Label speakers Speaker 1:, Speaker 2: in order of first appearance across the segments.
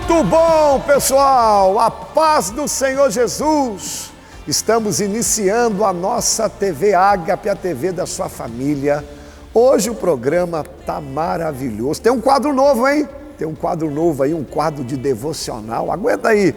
Speaker 1: Muito bom, pessoal! A paz do Senhor Jesus! Estamos iniciando a nossa TV Ágape, a TV da sua família. Hoje o programa tá maravilhoso. Tem um quadro novo, hein? Tem um quadro novo aí, um quadro de devocional. Aguenta aí.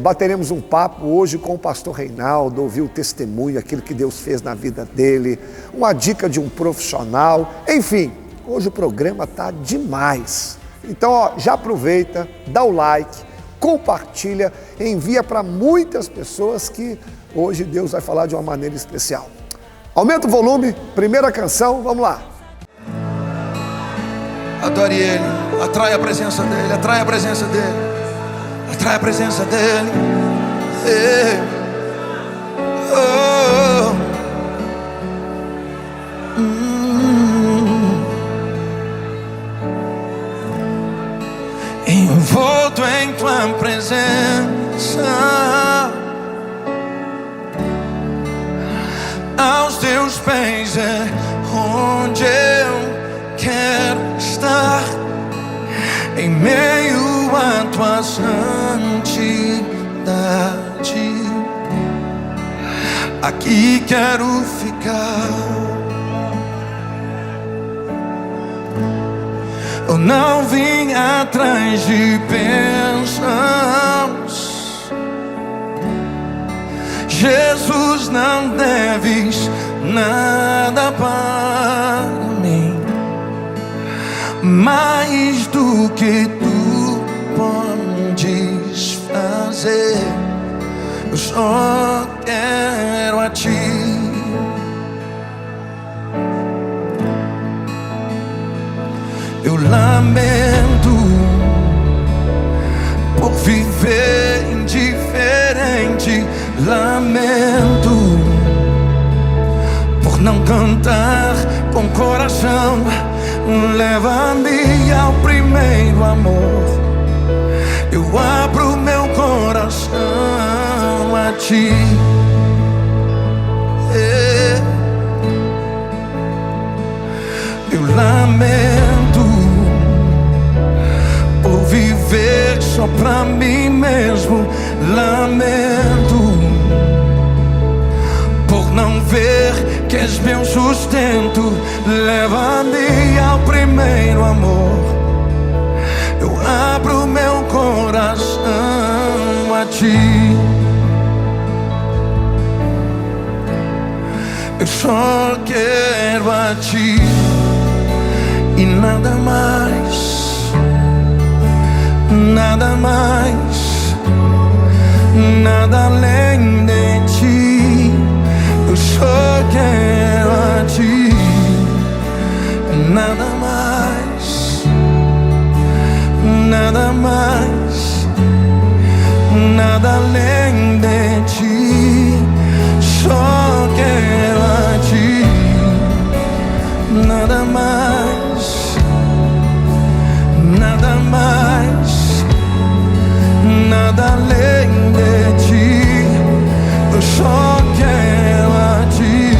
Speaker 1: Bateremos um papo hoje com o pastor Reinaldo, ouvir o testemunho, aquilo que Deus fez na vida dele, uma dica de um profissional. Enfim, hoje o programa tá demais. Então, já aproveita, dá o like, compartilha, envia para muitas pessoas que hoje Deus vai falar de uma maneira especial. Aumenta o volume, primeira canção, vamos lá.
Speaker 2: Adore Ele, atrai a presença dEle, atrai a presença dEle, atrai a presença dEle. Envolto em Tua presença, aos Teus pés é onde eu quero estar, em meio à Tua santidade. Aqui quero ficar. Eu não vim atrás de bênçãos, Jesus, não deves nada para mim, mais do que tu podes fazer. Eu só quero a Ti. Eu lamento por viver indiferente, lamento por não cantar com coração. Leva-me ao primeiro amor, eu abro meu coração a Ti. Eu lamento por viver só pra mim mesmo, lamento por não ver que és meu sustento. Leva-me ao primeiro amor, eu abro meu coração a Ti. Eu só quero a Ti e nada mais, nada mais, nada além de Ti. Eu só quero a Ti, nada mais, nada mais, nada além de Ti. Só quero a Ti, nada mais, nada mais, nada além de Ti. Eu só quero a Ti.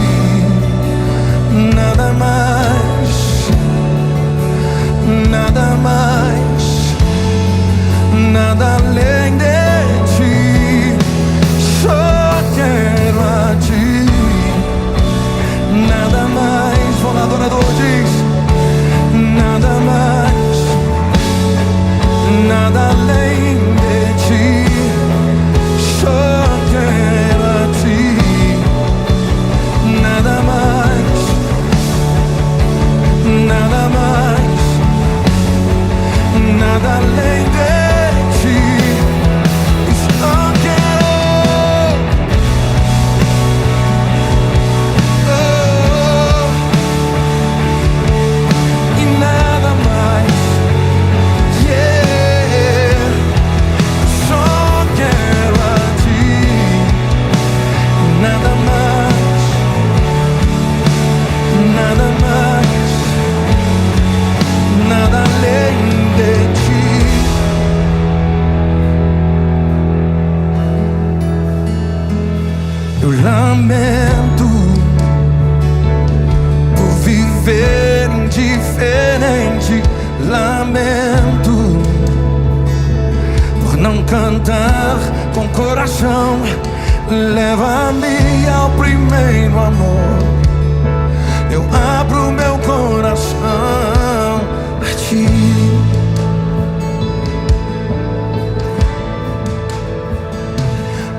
Speaker 2: coração, leva-me ao primeiro amor. Eu abro meu coração a ti.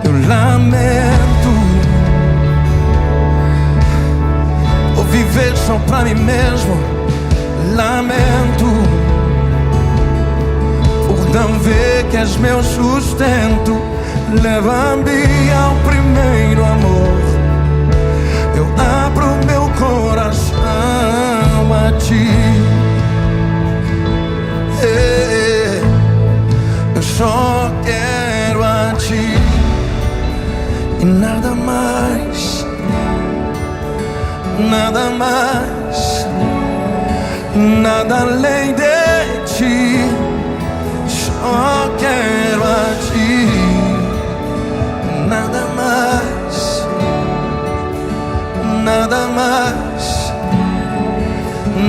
Speaker 2: Eu lamento vou viver só pra mim mesmo. Lamento por não ver que és meu sustento. Leva-me ao primeiro amor. Eu abro meu coração a ti. Eu só quero a ti e nada mais, nada mais, nada além de ti. Só quero a ti, nada mais, nada mais,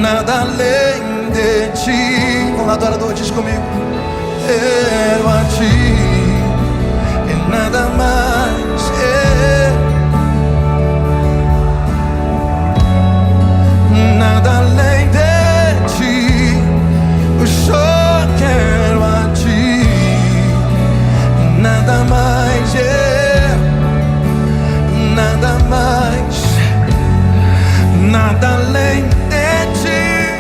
Speaker 2: nada além de ti. Um adorador diz comigo: quero a ti e nada mais, nada além de ti. Eu só quero a ti, nada mais, nada mais, nada além de ti.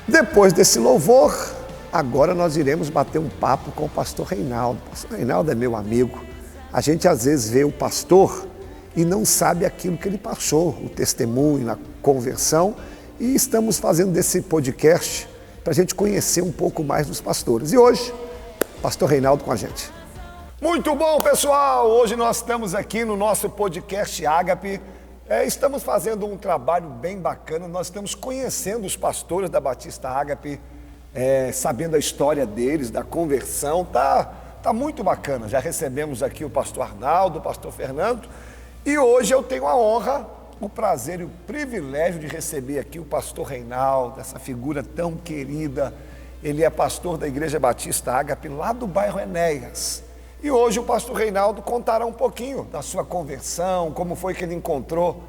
Speaker 1: Depois desse louvor, agora nós iremos bater um papo com o pastor Reinaldo. O pastor Reinaldo é meu amigo. A gente às vezes vê o pastor e não sabe aquilo que ele passou, o testemunho, a conversão. E estamos fazendo desse podcast para a gente conhecer um pouco mais dos pastores. E hoje, pastor Reinaldo com a gente. Muito bom, pessoal! Hoje nós estamos aqui no nosso podcast Ágape. Estamos fazendo um trabalho bem bacana. Nós estamos conhecendo os pastores da Batista Ágape, sabendo a história deles, da conversão. Tá muito bacana. Já recebemos aqui o pastor Arnaldo, o pastor Fernando. E hoje eu tenho a honra, o prazer e o privilégio de receber aqui o pastor Reinaldo, essa figura tão querida. Ele é pastor da Igreja Batista Ágape, lá do bairro Enéas. E hoje o pastor Reinaldo contará um pouquinho da sua conversão, como foi que ele encontrou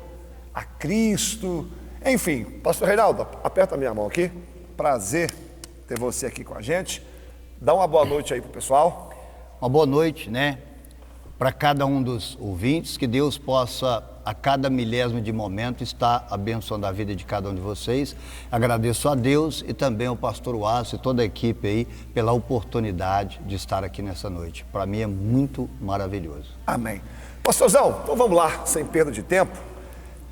Speaker 1: a Cristo. Enfim, pastor Reinaldo, aperta a minha mão aqui. Prazer ter você aqui com a gente. Dá uma boa noite aí pro pessoal.
Speaker 3: Uma boa noite, né? Para cada um dos ouvintes, que Deus possa, a cada milésimo de momento, estar abençoando a vida de cada um de vocês. Agradeço a Deus e também ao pastor Wallace e toda a equipe aí pela oportunidade de estar aqui nessa noite. Para mim é muito maravilhoso.
Speaker 1: Amém. Pastorzão, então vamos lá, sem perda de tempo.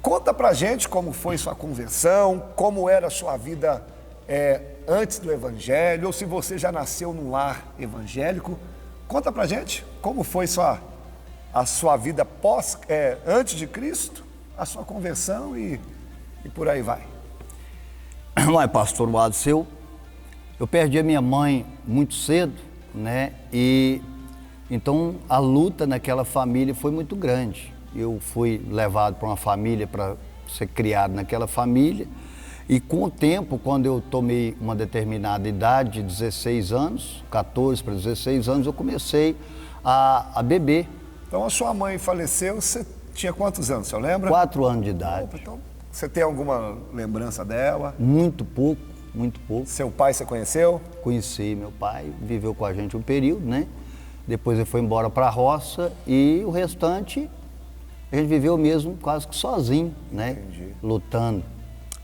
Speaker 1: Conta pra gente como foi sua conversão, como era a sua vida antes do Evangelho, ou se você já nasceu num lar evangélico. Conta pra gente como foi a sua vida antes de Cristo, a sua conversão e por aí vai.
Speaker 3: Mas, pastor Wallace, eu perdi a minha mãe muito cedo, né? E então a luta naquela família foi muito grande. Eu fui levado para uma família para ser criado naquela família. E com o tempo, quando eu tomei uma determinada idade, 16 anos, 14 para 16 anos, eu comecei a beber.
Speaker 1: Então a sua mãe faleceu, você tinha quantos anos, você lembra?
Speaker 3: 4 anos de idade.
Speaker 1: Opa, então, você tem alguma lembrança dela?
Speaker 3: Muito pouco, muito pouco.
Speaker 1: Seu pai você conheceu?
Speaker 3: Conheci meu pai, viveu com a gente um período, né? Depois ele foi embora para a roça e o restante a gente viveu mesmo quase que sozinho, né?
Speaker 1: Entendi.
Speaker 3: Lutando.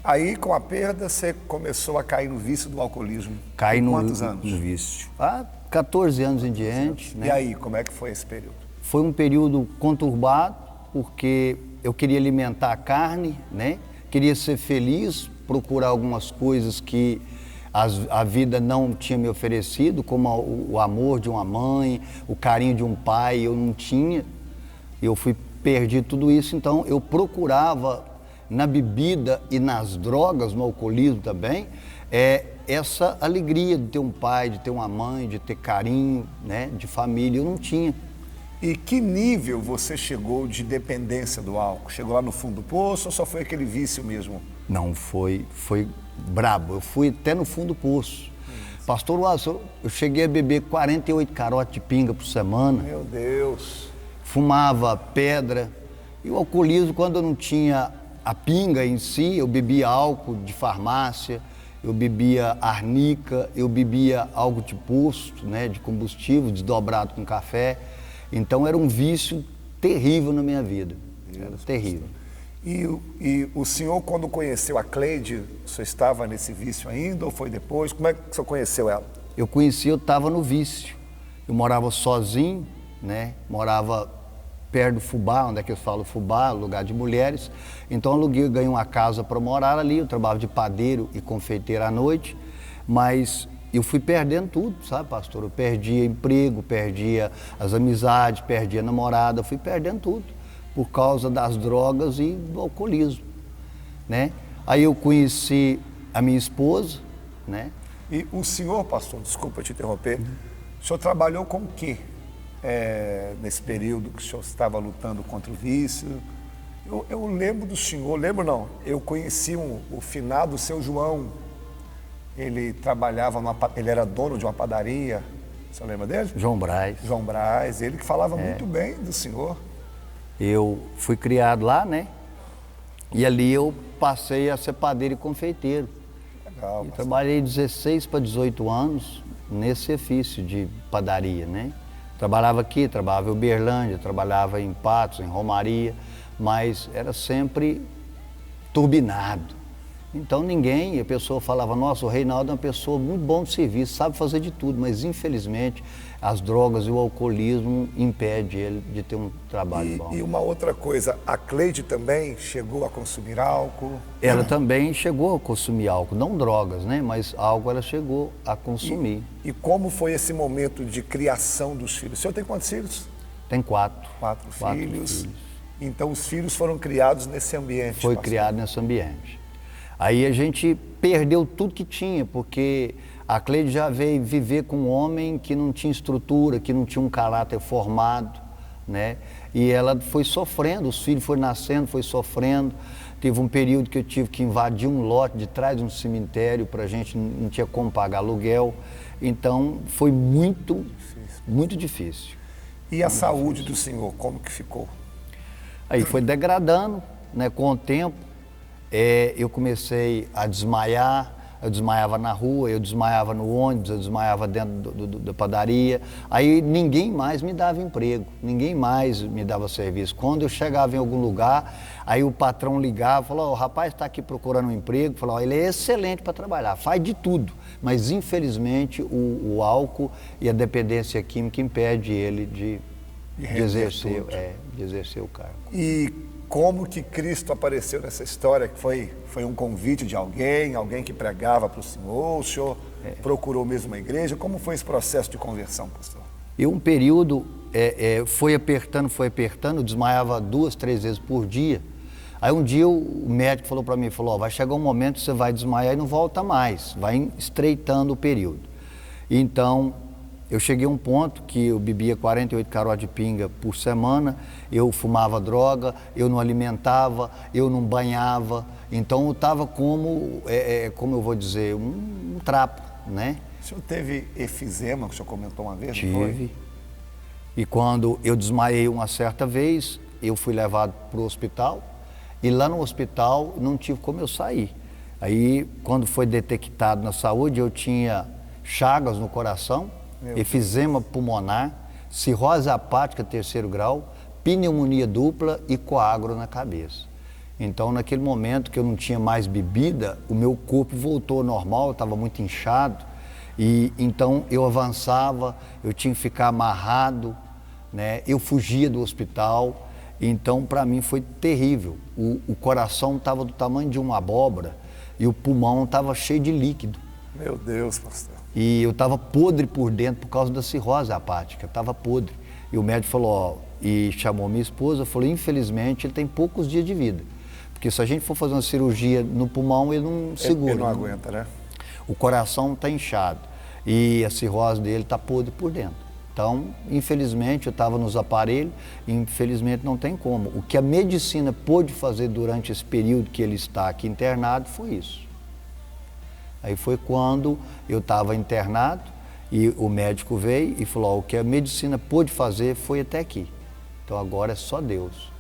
Speaker 1: Aí, com a perda, você começou a cair no vício do alcoolismo.
Speaker 3: Caí no
Speaker 1: quantos anos?
Speaker 3: No vício. 14 anos em diante. Né?
Speaker 1: E aí, como é que foi esse período?
Speaker 3: Foi um período conturbado, porque eu queria alimentar a carne, né? Queria ser feliz, procurar algumas coisas que a vida não tinha me oferecido, como o amor de uma mãe, o carinho de um pai, eu não tinha. Eu perdi tudo isso, então eu procurava na bebida e nas drogas, no alcoolismo também, essa alegria de ter um pai, de ter uma mãe, de ter carinho, né, de família, eu não tinha.
Speaker 1: E que nível você chegou de dependência do álcool? Chegou lá no fundo do poço ou só foi aquele vício mesmo?
Speaker 3: Não, foi brabo. Eu fui até no fundo do poço. Pastor Watson, eu cheguei a beber 48 carotes de pinga por semana.
Speaker 1: Meu Deus.
Speaker 3: Fumava pedra. E o alcoolismo, quando eu não tinha a pinga em si, eu bebia álcool de farmácia, eu bebia arnica, eu bebia álcool de posto, né, de combustível, desdobrado com café. Então era um vício terrível na minha vida. Era terrível.
Speaker 1: E o senhor, quando conheceu a Cleide, o senhor estava nesse vício ainda ou foi depois? Como é que o senhor conheceu ela?
Speaker 3: Eu estava no vício. Eu morava sozinho, né? Morava perto do Fubá, onde é que eu falo Fubá, lugar de mulheres. Então eu ganhei uma casa para morar ali, eu trabalhava de padeiro e confeiteiro à noite, mas eu fui perdendo tudo, sabe, pastor? Eu perdia emprego, perdia as amizades, perdia a namorada, fui perdendo tudo por causa das drogas e do alcoolismo, né? Aí eu conheci a minha esposa, né?
Speaker 1: E o senhor, pastor, desculpa te interromper, o senhor trabalhou com o quê nesse período que o senhor estava lutando contra o vício? Eu lembro do senhor, lembro não, eu conheci o finado seu João, ele trabalhava, ele era dono de uma padaria, você lembra dele?
Speaker 3: João Braz.
Speaker 1: João Braz, ele que falava muito bem do senhor.
Speaker 3: Eu fui criado lá, né? E ali eu passei a ser padeiro e confeiteiro.
Speaker 1: Legal.
Speaker 3: E trabalhei 16 para 18 anos nesse ofício de padaria, né? Trabalhava aqui, trabalhava em Uberlândia, trabalhava em Patos, em Romaria, mas era sempre turbinado. Então a pessoa falava, nossa, o Reinaldo é uma pessoa muito bom de serviço, sabe fazer de tudo, mas infelizmente as drogas e o alcoolismo impedem ele de ter um trabalho bom.
Speaker 1: E uma outra coisa, a Cleide também chegou a consumir álcool?
Speaker 3: Ela também chegou a consumir álcool, não drogas, né? Mas álcool ela chegou a consumir.
Speaker 1: E como foi esse momento de criação dos filhos? O senhor tem quantos filhos?
Speaker 3: Tem quatro.
Speaker 1: Quatro filhos. Então os filhos foram criados nesse ambiente?
Speaker 3: Foi
Speaker 1: pastor?
Speaker 3: criado nesse ambiente. Aí a gente perdeu tudo que tinha, porque a Cleide já veio viver com um homem que não tinha estrutura, que não tinha um caráter formado, né? E ela foi sofrendo, os filhos foram nascendo, foi sofrendo. Teve um período que eu tive que invadir um lote de trás de um cemitério, para a gente não tinha como pagar aluguel. Então foi muito difícil.
Speaker 1: E a saúde do senhor, como que ficou?
Speaker 3: Aí foi degradando, né, com o tempo. Eu comecei a desmaiar, eu desmaiava na rua, eu desmaiava no ônibus, eu desmaiava dentro da padaria. Aí ninguém mais me dava emprego, ninguém mais me dava serviço. Quando eu chegava em algum lugar, aí o patrão ligava e falou, o rapaz está aqui procurando um emprego, falou, ele é excelente para trabalhar, faz de tudo. Mas infelizmente o álcool e a dependência química impede ele de exercer o cargo.
Speaker 1: E como que Cristo apareceu nessa história? Que foi um convite de alguém que pregava para o senhor procurou mesmo uma igreja? Como foi esse processo de conversão, pastor?
Speaker 3: E um período foi apertando, eu desmaiava 2, 3 vezes por dia. Aí um dia o médico falou para mim, vai chegar um momento que você vai desmaiar e não volta mais, vai estreitando o período. Então, eu cheguei a um ponto que eu bebia 48 carotes de pinga por semana, eu fumava droga, eu não alimentava, eu não banhava, então eu estava como eu vou dizer, um trapo, né?
Speaker 1: O senhor teve efizema, que o senhor comentou uma vez?
Speaker 3: Tive. E quando eu desmaiei uma certa vez, eu fui levado para o hospital, e lá no hospital não tive como eu sair. Aí, quando foi detectado na saúde, eu tinha chagas no coração, efizema pulmonar, cirrose hepática 3º grau, pneumonia dupla e coágulo na cabeça. Então, naquele momento que eu não tinha mais bebida, o meu corpo voltou ao normal, eu estava muito inchado, e então eu avançava, eu tinha que ficar amarrado, né? Eu fugia do hospital, então para mim foi terrível. O coração estava do tamanho de uma abóbora e o pulmão estava cheio de líquido.
Speaker 1: Meu Deus, pastor.
Speaker 3: E eu estava podre por dentro por causa da cirrose hepática, estava podre. E o médico falou, e chamou minha esposa, falou, infelizmente ele tem poucos dias de vida. Porque se a gente for fazer uma cirurgia no pulmão, ele não segura.
Speaker 1: Ele não aguenta, né?
Speaker 3: O coração está inchado e a cirrose dele está podre por dentro. Então, infelizmente, eu estava nos aparelhos, infelizmente não tem como. O que a medicina pôde fazer durante esse período que ele está aqui internado foi isso. Aí foi quando eu estava internado e o médico veio e falou, ó, o que a medicina pôde fazer foi até aqui. Então agora é só Deus.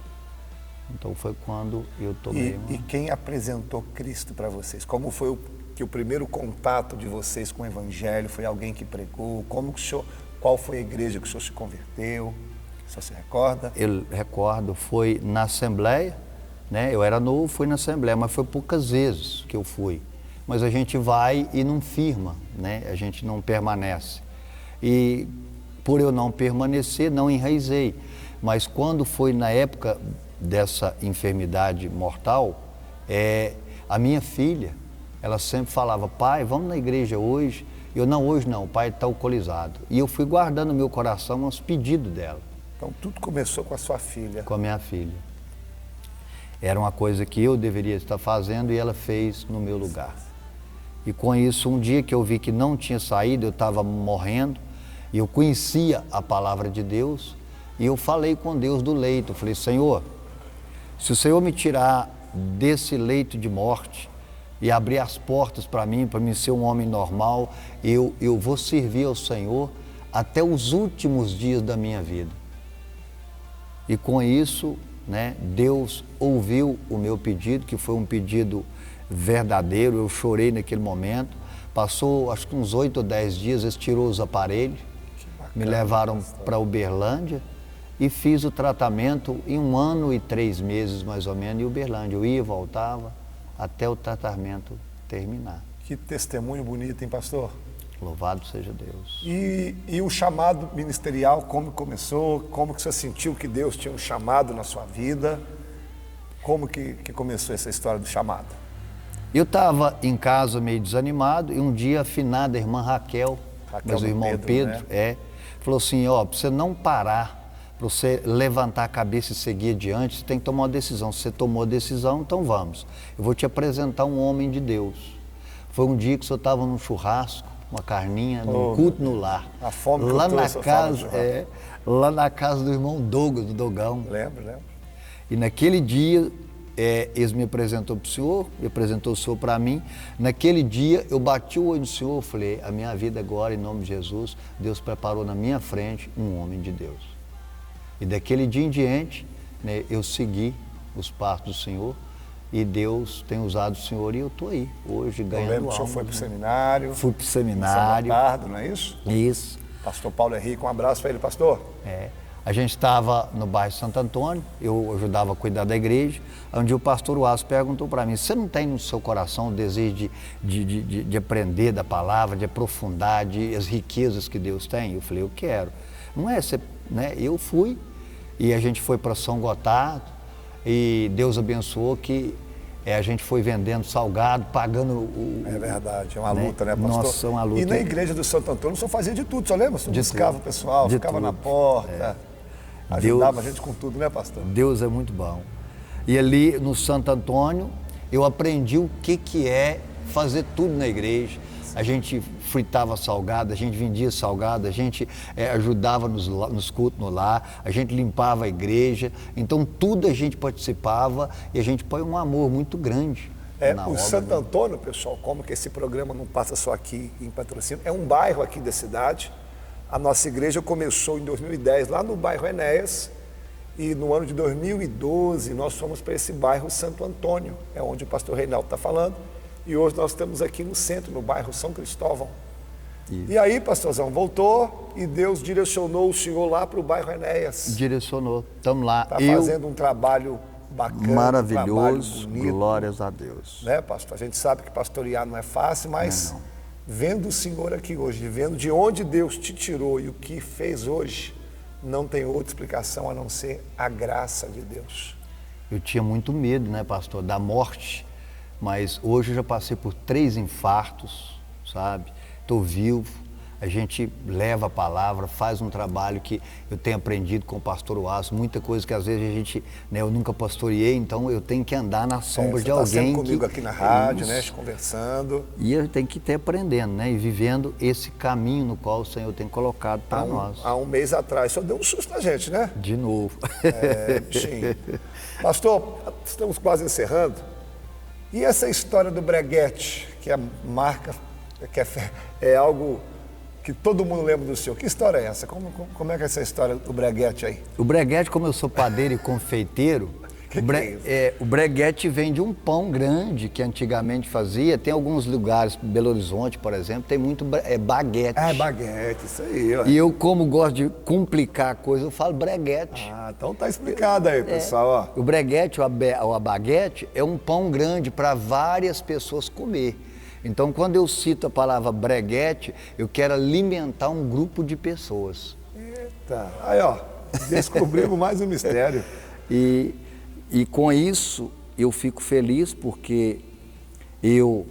Speaker 3: Então foi quando eu tomei
Speaker 1: E quem apresentou Cristo para vocês? Como foi o primeiro contato de vocês com o Evangelho? Foi alguém que pregou? Qual foi a igreja que o senhor se converteu? O senhor se recorda?
Speaker 3: Eu recordo, foi na Assembleia, né? Eu era novo, fui na Assembleia, mas foi poucas vezes que eu fui. Mas a gente vai e não firma, né? A gente não permanece. E por eu não permanecer, não enraizei. Mas quando foi na época dessa enfermidade mortal, a minha filha, ela sempre falava, pai, vamos na igreja hoje. Eu, não, hoje não, o pai está alcoolizado. E eu fui guardando no meu coração os pedidos dela.
Speaker 1: Então tudo começou com a sua filha.
Speaker 3: Com a minha filha. Era uma coisa que eu deveria estar fazendo e ela fez no meu lugar. E com isso, um dia que eu vi que não tinha saído, eu estava morrendo, e eu conhecia a palavra de Deus, e eu falei com Deus do leito. Eu falei, Senhor, se o Senhor me tirar desse leito de morte e abrir as portas para mim ser um homem normal, eu vou servir ao Senhor até os últimos dias da minha vida. E com isso, né, Deus ouviu o meu pedido, que foi um pedido verdadeiro, eu chorei naquele momento. Passou acho que uns 8 ou 10 dias, eles tirou os aparelhos, me levaram para Uberlândia e fiz o tratamento em 1 ano e 3 meses mais ou menos em Uberlândia. Eu ia e voltava até o tratamento terminar.
Speaker 1: Que testemunho bonito, hein, pastor?
Speaker 3: Louvado seja Deus.
Speaker 1: E o chamado ministerial, como começou? Como que você sentiu que Deus tinha um chamado na sua vida? Como que começou essa história do chamado?
Speaker 3: Eu estava em casa meio desanimado e um dia a afinada irmã Raquel mas o irmão Pedro,
Speaker 1: né?
Speaker 3: Falou assim, ó, para você não parar, para você levantar a cabeça e seguir adiante, você tem que tomar uma decisão. Se você tomou a decisão, então vamos. Eu vou te apresentar um homem de Deus. Foi um dia que o senhor estava num churrasco, uma carninha, num culto no lar.
Speaker 1: A fome que
Speaker 3: lá
Speaker 1: eu
Speaker 3: na
Speaker 1: trouxe,
Speaker 3: casa, lá na casa do irmão Douglas, do Dogão.
Speaker 1: Lembro.
Speaker 3: E naquele dia, eles me apresentou para o senhor, me apresentou o senhor para mim. Naquele dia, eu bati o olho no senhor, falei, a minha vida agora, em nome de Jesus, Deus preparou na minha frente um homem de Deus. E daquele dia em diante, né, eu segui os passos do Senhor e Deus tem usado o Senhor e eu estou aí, hoje, ganhando alma.
Speaker 1: O senhor foi para o seminário.
Speaker 3: Fui para o seminário.
Speaker 1: São Gotardo, não é isso?
Speaker 3: Isso.
Speaker 1: Pastor Paulo Henrique, um abraço para ele, pastor.
Speaker 3: A gente estava no bairro Santo Antônio, eu ajudava a cuidar da igreja, onde o pastor Uaz perguntou para mim, você não tem no seu coração o desejo de aprender da palavra, de aprofundar, as riquezas que Deus tem? Eu falei, eu quero. Não é, né? Eu fui e a gente foi para São Gotardo e Deus abençoou que a gente foi vendendo salgado, pagando o...
Speaker 1: É verdade, é uma luta, né, pastor?
Speaker 3: Nossa, é uma luta.
Speaker 1: E na igreja do Santo Antônio, o senhor fazia de tudo, só lembra? O senhor buscava o pessoal, ficava na porta, ajudava a gente com tudo, né, pastor?
Speaker 3: Deus é muito bom. E ali no Santo Antônio, eu aprendi o que é fazer tudo na igreja. A gente fritava salgado, a gente vendia salgado, a gente ajudava nos cultos no lar, a gente limpava a igreja. Então tudo a gente participava e a gente põe um amor muito grande na obra.
Speaker 1: Santo Antônio, pessoal, como que esse programa não passa só aqui em Patrocínio, é um bairro aqui da cidade. A nossa igreja começou em 2010 lá no bairro Enéas e no ano de 2012 nós fomos para esse bairro Santo Antônio, é onde o pastor Reinaldo está falando. E hoje nós estamos aqui no centro, no bairro São Cristóvão. Isso. E aí, pastorzão, voltou e Deus direcionou o senhor lá para o bairro Enéas.
Speaker 3: Direcionou, estamos lá.
Speaker 1: Está fazendo um trabalho bacana,
Speaker 3: maravilhoso,
Speaker 1: um trabalho bonito,
Speaker 3: glórias a Deus.
Speaker 1: Né, pastor? A gente sabe que pastorear não é fácil, mas vendo o senhor aqui hoje, vendo de onde Deus te tirou e o que fez hoje, não tem outra explicação a não ser a graça de Deus.
Speaker 3: Eu tinha muito medo, né, pastor, da morte. Mas hoje eu já passei por 3 infartos, sabe? Estou vivo. A gente leva a palavra, faz um trabalho que eu tenho aprendido com o pastor Oasso, muita coisa que às vezes a gente, né, eu nunca pastoreei, então eu tenho que andar na sombra de alguém.
Speaker 1: Você está sempre comigo aqui na rádio, né, conversando.
Speaker 3: E eu tenho que ter aprendendo, né, e vivendo esse caminho no qual o Senhor tem colocado para nós.
Speaker 1: Há um mês atrás, só deu um susto na gente, né?
Speaker 3: De novo.
Speaker 1: Bichinho. Pastor, estamos quase encerrando. E essa história do breguete, que é marca, que é algo que todo mundo lembra do senhor. Que história é essa? Como é que é essa história do breguete aí?
Speaker 3: O breguete, como eu sou padeiro e confeiteiro, o breguete vem de um pão grande que antigamente fazia. Tem alguns lugares, Belo Horizonte, por exemplo, tem muito baguete.
Speaker 1: Baguete, isso aí. Ué.
Speaker 3: E eu, como gosto de complicar a coisa, eu falo breguete.
Speaker 1: Então tá explicado aí, pessoal. Ó.
Speaker 3: O breguete, ou a baguete, é um pão grande para várias pessoas comer. Então, quando eu cito a palavra breguete, eu quero alimentar um grupo de pessoas.
Speaker 1: Eita, aí ó, descobrimos mais um mistério.
Speaker 3: E com isso, eu fico feliz porque eu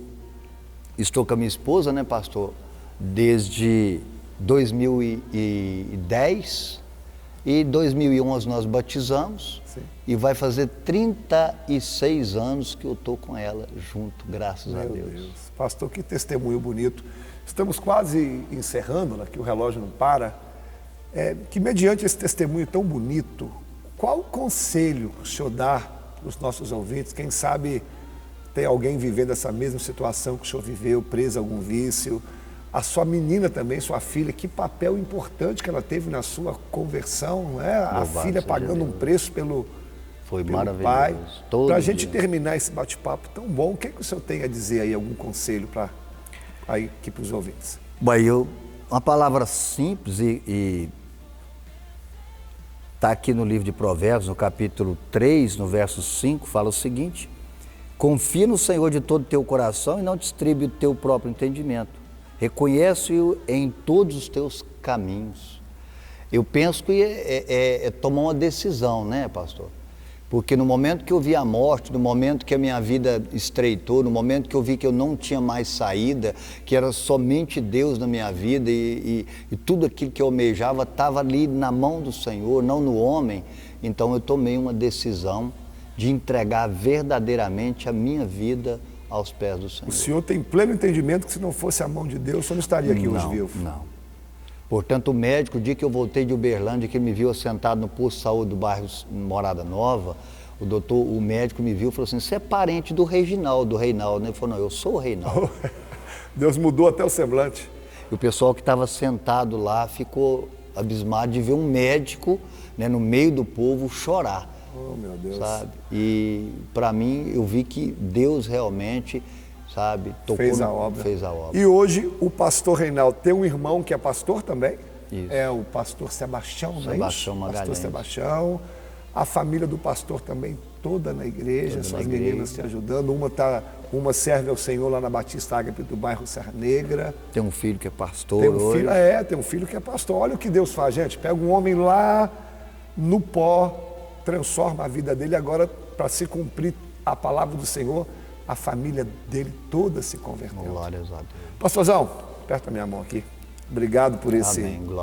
Speaker 3: estou com a minha esposa, né, pastor, desde 2010 e 2011 nós batizamos. Sim. E vai fazer 36 anos que eu estou com ela junto, graças a Deus.
Speaker 1: Pastor, que testemunho bonito. Estamos quase encerrando, né, que o relógio não para. Que mediante esse testemunho tão bonito, qual conselho o senhor dá para os nossos ouvintes? Quem sabe tem alguém vivendo essa mesma situação que o senhor viveu, preso a algum vício. A sua menina também, sua filha, que papel importante que ela teve na sua conversão, né? A filha pagando um preço pelo pai. Para a gente terminar esse bate-papo tão bom, o que o senhor tem a dizer aí, algum conselho para os ouvintes?
Speaker 3: Bom, uma palavra simples e está aqui no livro de Provérbios, no capítulo 3, no verso 5, fala o seguinte: confia no Senhor de todo o teu coração e não distribui o teu próprio entendimento. Reconhece-o em todos os teus caminhos. Eu penso que é tomar uma decisão, né, pastor? Porque no momento que eu vi a morte, no momento que a minha vida estreitou, no momento que eu vi que eu não tinha mais saída, que era somente Deus na minha vida e tudo aquilo que eu almejava estava ali na mão do Senhor, não no homem, então eu tomei uma decisão de entregar verdadeiramente a minha vida aos pés do Senhor.
Speaker 1: O senhor tem pleno entendimento que se não fosse a mão de Deus, o senhor não estaria aqui hoje vivo?
Speaker 3: Não. Portanto, o médico, o dia que eu voltei de Uberlândia, que ele me viu assentado no posto de saúde do bairro Morada Nova, o médico me viu e falou assim: você é parente do Reinaldo, né? Ele falou: não, eu sou o Reinaldo.
Speaker 1: Deus mudou até o semblante.
Speaker 3: E o pessoal que estava sentado lá ficou abismado de ver um médico, né, no meio do povo chorar.
Speaker 1: Oh, meu Deus.
Speaker 3: Sabe? E para mim, eu vi que Deus realmente, sabe,
Speaker 1: fez a obra.
Speaker 3: E
Speaker 1: hoje o pastor Reinaldo tem um irmão que é pastor também.
Speaker 3: Isso.
Speaker 1: É o pastor Sebastião, não é isso?
Speaker 3: Sebastião Magalhães.
Speaker 1: Pastor Sebastião. A família do pastor também toda na igreja, suas meninas te ajudando. Uma serve ao Senhor lá na Batista Ágape do bairro Serra Negra.
Speaker 3: Tem um filho que é pastor
Speaker 1: hoje. Tem um filho que é pastor. Olha o que Deus faz, gente. Pega um homem lá no pó, transforma a vida dele. Agora, para se cumprir a palavra do Senhor, a família dele toda se converteu.
Speaker 3: Glórias a Deus.
Speaker 1: Pastorzão, aperta a minha mão aqui. Obrigado por esse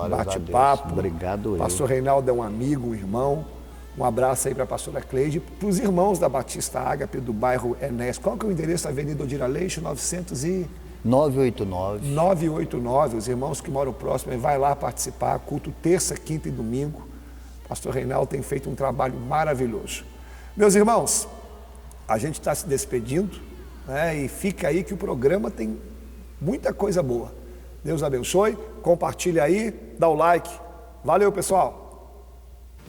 Speaker 1: bate-papo.
Speaker 3: Obrigado.
Speaker 1: Pastor Reinaldo é um amigo, um irmão. Um abraço aí para a pastora Cleide, para os irmãos da Batista Ágape do bairro Enéas. Qual que é o endereço? Avenida Odir Aleixo, 989. Os irmãos que moram próximo, vai lá participar, culto terça, quinta e domingo. Pastor Reinaldo tem feito um trabalho maravilhoso. Meus irmãos, a gente está se despedindo, né? E fica aí que o programa tem muita coisa boa. Deus abençoe, compartilha aí, dá o like. Valeu, pessoal!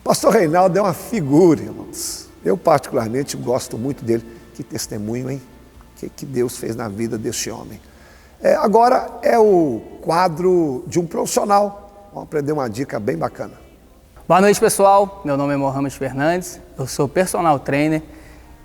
Speaker 1: Pastor Reinaldo é uma figura, irmãos. Eu particularmente gosto muito dele. Que testemunho, hein? Que Deus fez na vida desse homem. Agora é o quadro de um profissional. Vamos aprender uma dica bem bacana.
Speaker 4: Boa noite, pessoal. Meu nome é Mohamed Fernandes. Eu sou personal trainer.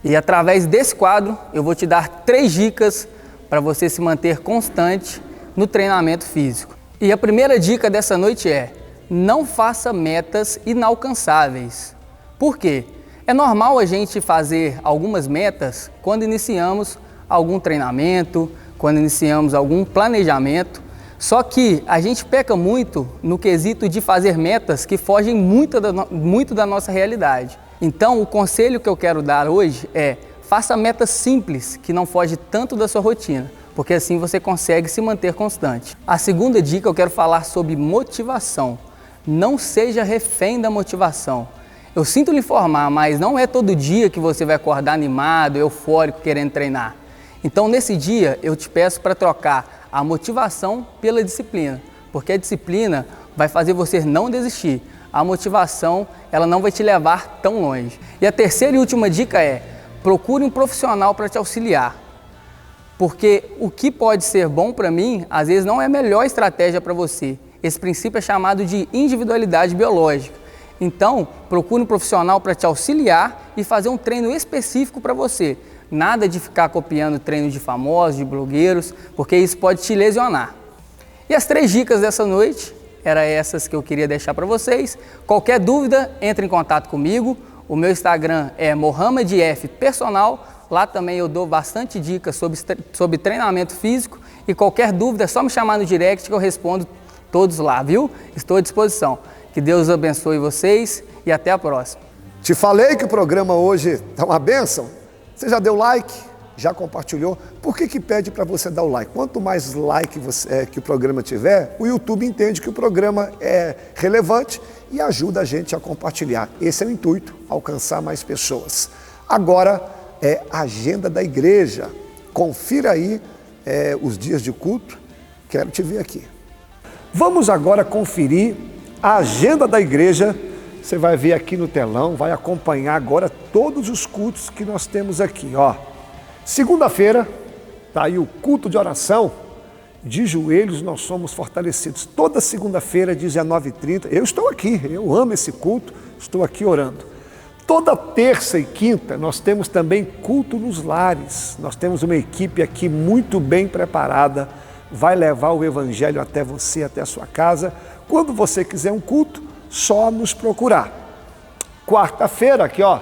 Speaker 4: E através desse quadro eu vou te dar 3 dicas para você se manter constante no treinamento físico. E a primeira dica dessa noite é: não faça metas inalcançáveis. Por quê? É normal a gente fazer algumas metas quando iniciamos algum treinamento, quando iniciamos algum planejamento, Só que a gente peca muito no quesito de fazer metas que fogem muito da nossa realidade. Então, o conselho que eu quero dar hoje é: faça metas simples, que não fogem tanto da sua rotina, porque assim você consegue se manter constante. A segunda dica eu quero falar sobre motivação. Não seja refém da motivação. Eu sinto lhe informar, mas não é todo dia que você vai acordar animado, eufórico, querendo treinar. Então, nesse dia, eu te peço para trocar a motivação pela disciplina, porque a disciplina vai fazer você não desistir. A motivação, ela não vai te levar tão longe. E a terceira e última dica é: procure um profissional para te auxiliar. Porque o que pode ser bom para mim, às vezes não é a melhor estratégia para você. Esse princípio é chamado de individualidade biológica. Então, procure um profissional para te auxiliar e fazer um treino específico para você. Nada de ficar copiando treino de famosos, de blogueiros, porque isso pode te lesionar. E as 3 dicas dessa noite, eram essas que eu queria deixar para vocês. Qualquer dúvida, entre em contato comigo. O meu Instagram é Mohamed F Personal. Lá também eu dou bastante dicas sobre treinamento físico. E qualquer dúvida é só me chamar no direct que eu respondo todos lá, viu? Estou à disposição. Que Deus abençoe vocês e até a próxima.
Speaker 1: Te falei que o programa hoje está uma bênção? Você já deu like? Já compartilhou? Por que pede para você dar o like? Quanto mais like que o programa tiver, o YouTube entende que o programa é relevante e ajuda a gente a compartilhar. Esse é o intuito, alcançar mais pessoas. Agora é a agenda da igreja. Confira aí os dias de culto. Quero te ver aqui. Vamos agora conferir a agenda da igreja. Você vai ver aqui no telão, vai acompanhar agora todos os cultos que nós temos aqui, ó. Segunda-feira, tá aí o culto de oração, de joelhos nós somos fortalecidos. Toda segunda-feira, 19h30, eu estou aqui, eu amo esse culto, estou aqui orando. Toda terça e quinta nós temos também culto nos lares. Nós temos uma equipe aqui muito bem preparada, vai levar o evangelho até você, até a sua casa. Quando você quiser um culto, só nos procurar. Quarta-feira, aqui ó,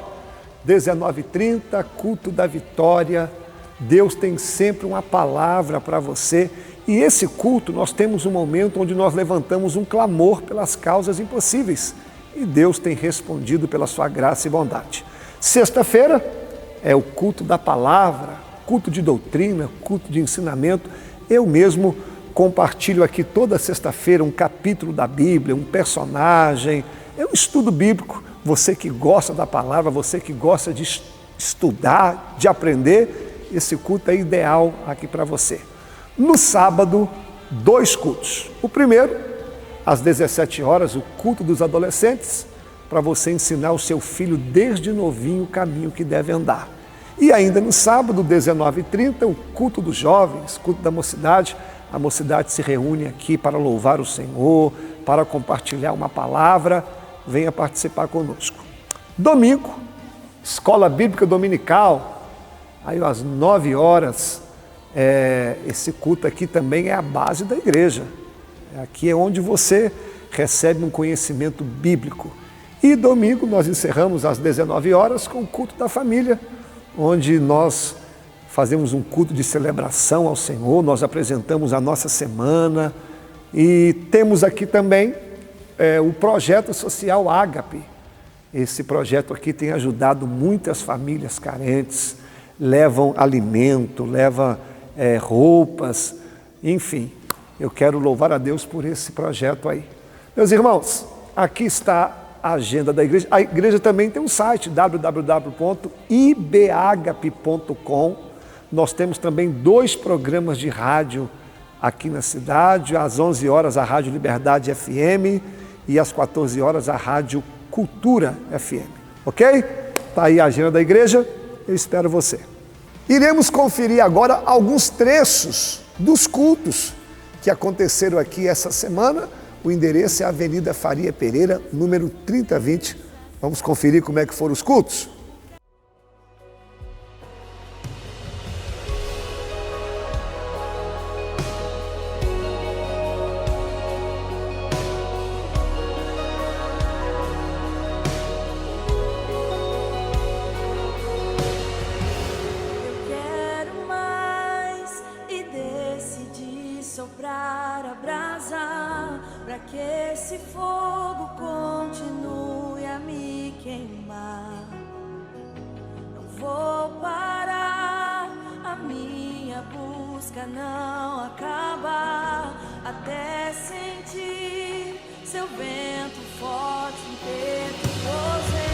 Speaker 1: 19h30, culto da vitória. Deus tem sempre uma palavra para você. E esse culto, nós temos um momento onde nós levantamos um clamor pelas causas impossíveis. E Deus tem respondido pela sua graça e bondade. Sexta-feira é o culto da palavra, culto de doutrina, culto de ensinamento. Eu mesmo compartilho aqui toda sexta-feira um capítulo da Bíblia, um personagem, é um estudo bíblico. Você que gosta da palavra, você que gosta de estudar, de aprender, esse culto é ideal aqui para você. No sábado, 2 cultos. O primeiro, às 17 horas, o culto dos adolescentes, para você ensinar o seu filho desde novinho o caminho que deve andar. E ainda no sábado, 19h30, o culto dos jovens, culto da mocidade. A mocidade se reúne aqui para louvar o Senhor, para compartilhar uma palavra. Venha participar conosco. Domingo, escola bíblica dominical, aí às 9 horas, esse culto aqui também é a base da igreja. Aqui é onde você recebe um conhecimento bíblico. E domingo nós encerramos às 19 horas com o culto da família, onde nós fazemos um culto de celebração ao Senhor, nós apresentamos a nossa semana e temos aqui também o projeto social Ágape. Esse projeto aqui tem ajudado muitas famílias carentes, levam alimento, levam roupas, enfim. Eu quero louvar a Deus por esse projeto aí. Meus irmãos, aqui está a agenda da igreja. A igreja também tem um site, www.ibagape.com. Nós temos também 2 programas de rádio aqui na cidade. Às 11 horas a Rádio Liberdade FM e às 14 horas a Rádio Cultura FM. Ok? Está aí a agenda da igreja. Eu espero você. Iremos conferir agora alguns trechos dos cultos que aconteceram aqui essa semana. O endereço é a Avenida Faria Pereira, número 3020. Vamos conferir como é que foram os cultos?
Speaker 5: Eu quero mais e decidi soprar a brasa. para que esse fogo continue a me queimar. Não vou parar, a minha busca não acaba, até sentir seu vento forte, impetuoso.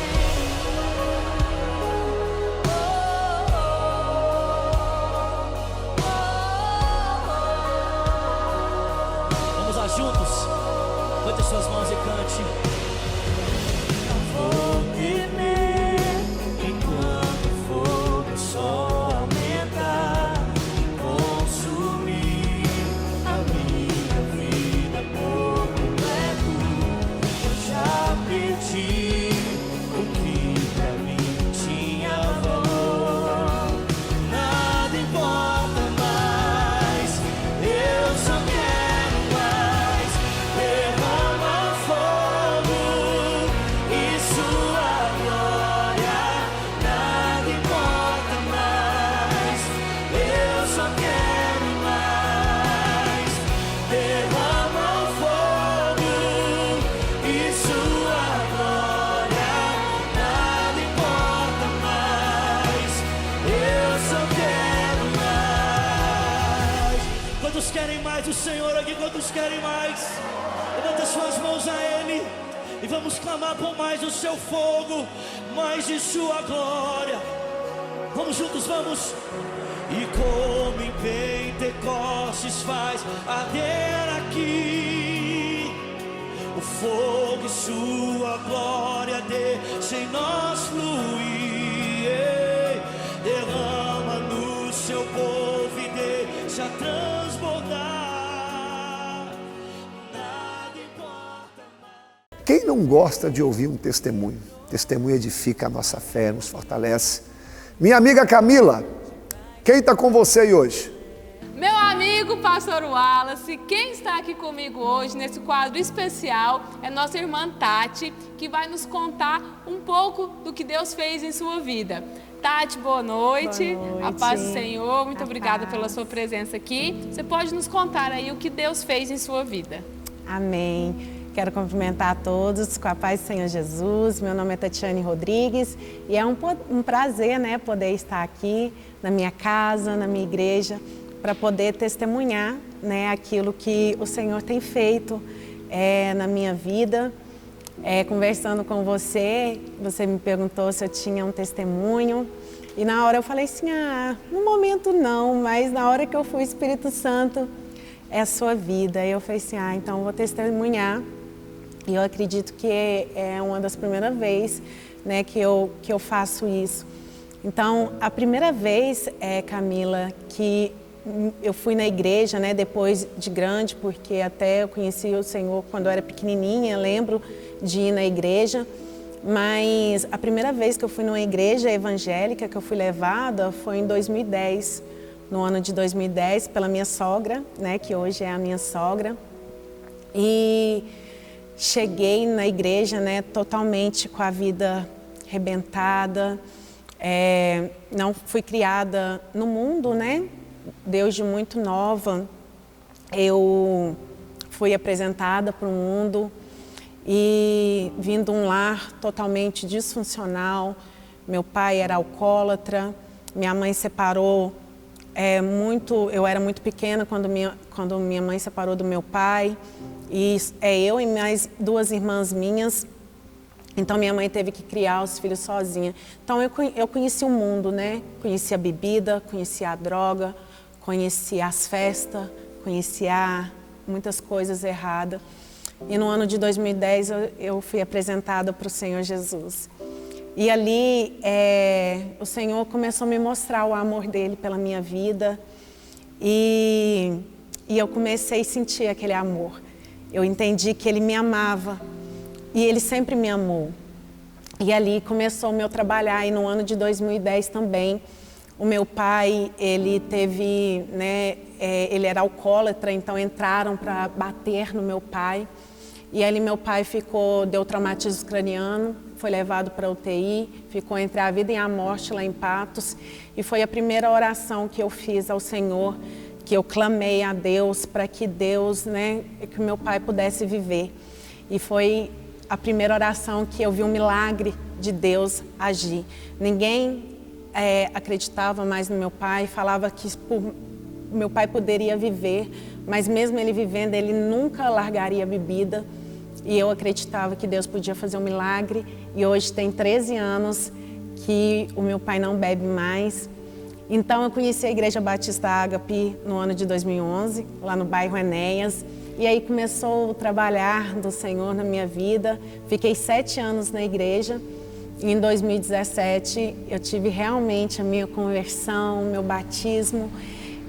Speaker 6: Juntos, levante suas mãos e cante.
Speaker 5: Não vou temer enquanto o fogo só aumentar e consumir a minha vida por completo. Eu já perdi o que pra mim tinha valor. Nada importa mais, eu só quero
Speaker 6: querem mais o Senhor aqui, quantos querem mais? Levanta suas mãos a Ele e vamos clamar por mais do seu fogo, mais de sua glória. Vamos juntos, vamos. E como em Pentecostes faz arder aqui o fogo e sua glória, deixa em nós fluir. Derrama no seu povo e deixa transbordar. Nada importa mais.
Speaker 1: Quem não gosta de ouvir um testemunho? Testemunho edifica a nossa fé, nos fortalece. Minha amiga Camila, quem está com você aí hoje?
Speaker 7: Meu amigo Pastor Wallace, quem está aqui comigo hoje nesse quadro especial é nossa irmã Tati, que vai nos contar um pouco do que Deus fez em sua vida. Tati, boa noite.
Speaker 8: Boa noite.
Speaker 7: A paz do Senhor, muito obrigada
Speaker 8: paz.
Speaker 7: pela sua presença aqui. Você pode nos contar aí o que Deus fez em sua vida?
Speaker 8: Amém. Quero cumprimentar a todos com a paz do Senhor Jesus. Meu nome é Tatiane Rodrigues e é um prazer, né, poder estar aqui na minha casa, na minha igreja, para poder testemunhar, né, aquilo que o Senhor tem feito na minha vida. Conversando com você, você me perguntou se eu tinha um testemunho e na hora eu falei assim, no momento não, mas na hora que eu fui, o Espírito Santo é a sua vida. Eu falei assim, então eu vou testemunhar. E eu acredito que é uma das primeiras vezes, né, que eu faço isso. Então, a primeira vez, Camila, que eu fui na igreja, né, depois de grande, porque até eu conheci o Senhor quando eu era pequenininha, lembro de ir na igreja. Mas a primeira vez que eu fui numa igreja evangélica, que eu fui levada, foi em 2010. No ano de 2010, pela minha sogra, né, que hoje é a minha sogra. E cheguei na igreja, né, totalmente com a vida arrebentada. Não fui criada no mundo, né? Desde muito nova, eu fui apresentada para o mundo e vim de um lar totalmente disfuncional. Meu pai era alcoólatra, minha mãe separou eu era muito pequena quando minha mãe separou do meu pai. E eu e mais duas irmãs minhas, então minha mãe teve que criar os filhos sozinha. Então eu conheci o mundo, né? Conheci a bebida, conheci a droga, conheci as festas, conheci muitas coisas erradas. E no ano de 2010 eu fui apresentada para o Senhor Jesus. E ali o Senhor começou a me mostrar o amor dele pela minha vida. E eu comecei a sentir aquele amor. Eu entendi que ele me amava e ele sempre me amou. E ali começou o meu trabalhar. E no ano de 2010 também, o meu pai, ele teve, né, ele era alcoólatra, então entraram para bater no meu pai. E ali meu pai deu traumatismo craniano, foi levado para a UTI, ficou entre a vida e a morte lá em Patos. E foi a primeira oração que eu fiz ao Senhor, que eu clamei a Deus para que Deus, né, que meu pai pudesse viver. E foi a primeira oração que eu vi um milagre de Deus agir. Ninguém acreditava mais no meu pai, falava que meu pai poderia viver, mas mesmo ele vivendo, ele nunca largaria a bebida. E eu acreditava que Deus podia fazer um milagre. E hoje tem 13 anos que o meu pai não bebe mais. Então eu conheci a Igreja Batista Ágape no ano de 2011, lá no bairro Enéas. E aí começou o trabalhar do Senhor na minha vida. Fiquei 7 anos na igreja. E em 2017 eu tive realmente a minha conversão, meu batismo.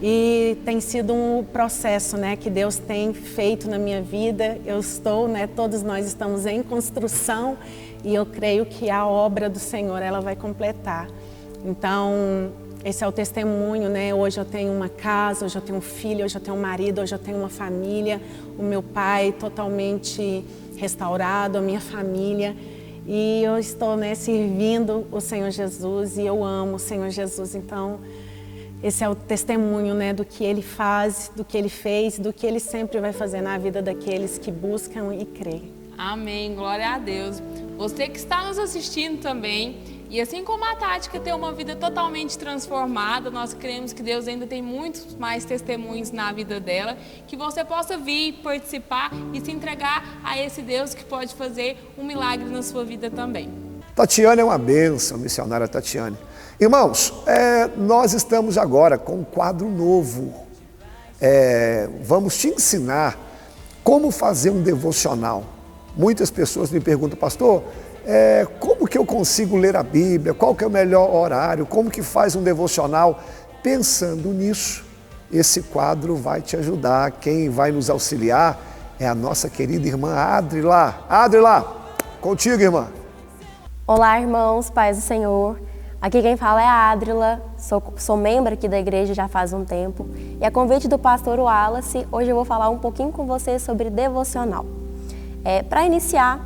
Speaker 8: E tem sido um processo, né, que Deus tem feito na minha vida. Eu estou, né, todos nós estamos em construção e eu creio que a obra do Senhor ela vai completar. Então, esse é o testemunho, né? Hoje eu tenho uma casa, hoje eu tenho um filho, hoje eu tenho um marido, hoje eu tenho uma família. O meu pai totalmente restaurado, a minha família. E eu estou, né, servindo o Senhor Jesus e eu amo o Senhor Jesus. Então, esse é o testemunho, né, do que Ele faz, do que Ele fez, do que Ele sempre vai fazer na vida daqueles que buscam e creem.
Speaker 7: Amém, glória a Deus. Você que está nos assistindo também, e assim como a Tati que tem uma vida totalmente transformada, nós cremos que Deus ainda tem muitos mais testemunhos na vida dela, que você possa vir, participar e se entregar a esse Deus que pode fazer um milagre na sua vida também.
Speaker 1: Tatiane é uma bênção, missionária Tatiane. Irmãos, nós estamos agora com um quadro novo. Vamos te ensinar como fazer um devocional. Muitas pessoas me perguntam, pastor, como que eu consigo ler a Bíblia? Qual que é o melhor horário? Como que faz um devocional? Pensando nisso, esse quadro vai te ajudar. Quem vai nos auxiliar é a nossa querida irmã Adrila. Adrila, contigo, irmã.
Speaker 9: Olá, irmãos, paz do Senhor. Aqui quem fala é a Adrila, sou membro aqui da igreja já faz um tempo. E a convite do pastor Wallace, hoje eu vou falar um pouquinho com vocês sobre devocional. Para iniciar,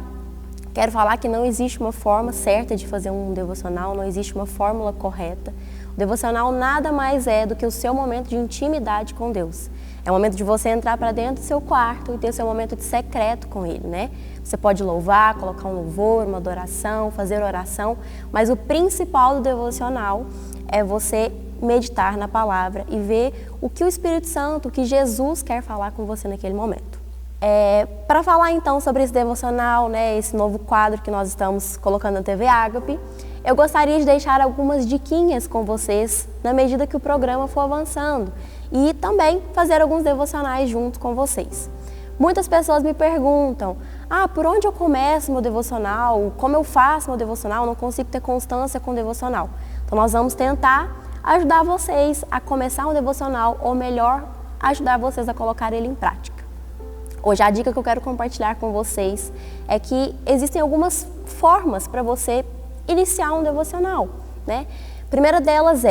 Speaker 9: quero falar que não existe uma forma certa de fazer um devocional, não existe uma fórmula correta. O devocional nada mais é do que o seu momento de intimidade com Deus. É o momento de você entrar para dentro do seu quarto e ter o seu momento de secreto com Ele, né? Você pode louvar, colocar um louvor, uma adoração, fazer oração, mas o principal do devocional é você meditar na palavra e ver o que o Espírito Santo, o que Jesus quer falar com você naquele momento. Para falar então sobre esse devocional, né, esse novo quadro que nós estamos colocando na TV Ágape, eu gostaria de deixar algumas diquinhas com vocês na medida que o programa for avançando e também fazer alguns devocionais junto com vocês. Muitas pessoas me perguntam, por onde eu começo meu devocional? Como eu faço meu devocional? Eu não consigo ter constância com o devocional. Então nós vamos tentar ajudar vocês a começar um devocional, ou melhor, ajudar vocês a colocar ele em prática. Hoje a dica que eu quero compartilhar com vocês é que existem algumas formas para você iniciar um devocional, né? A primeira delas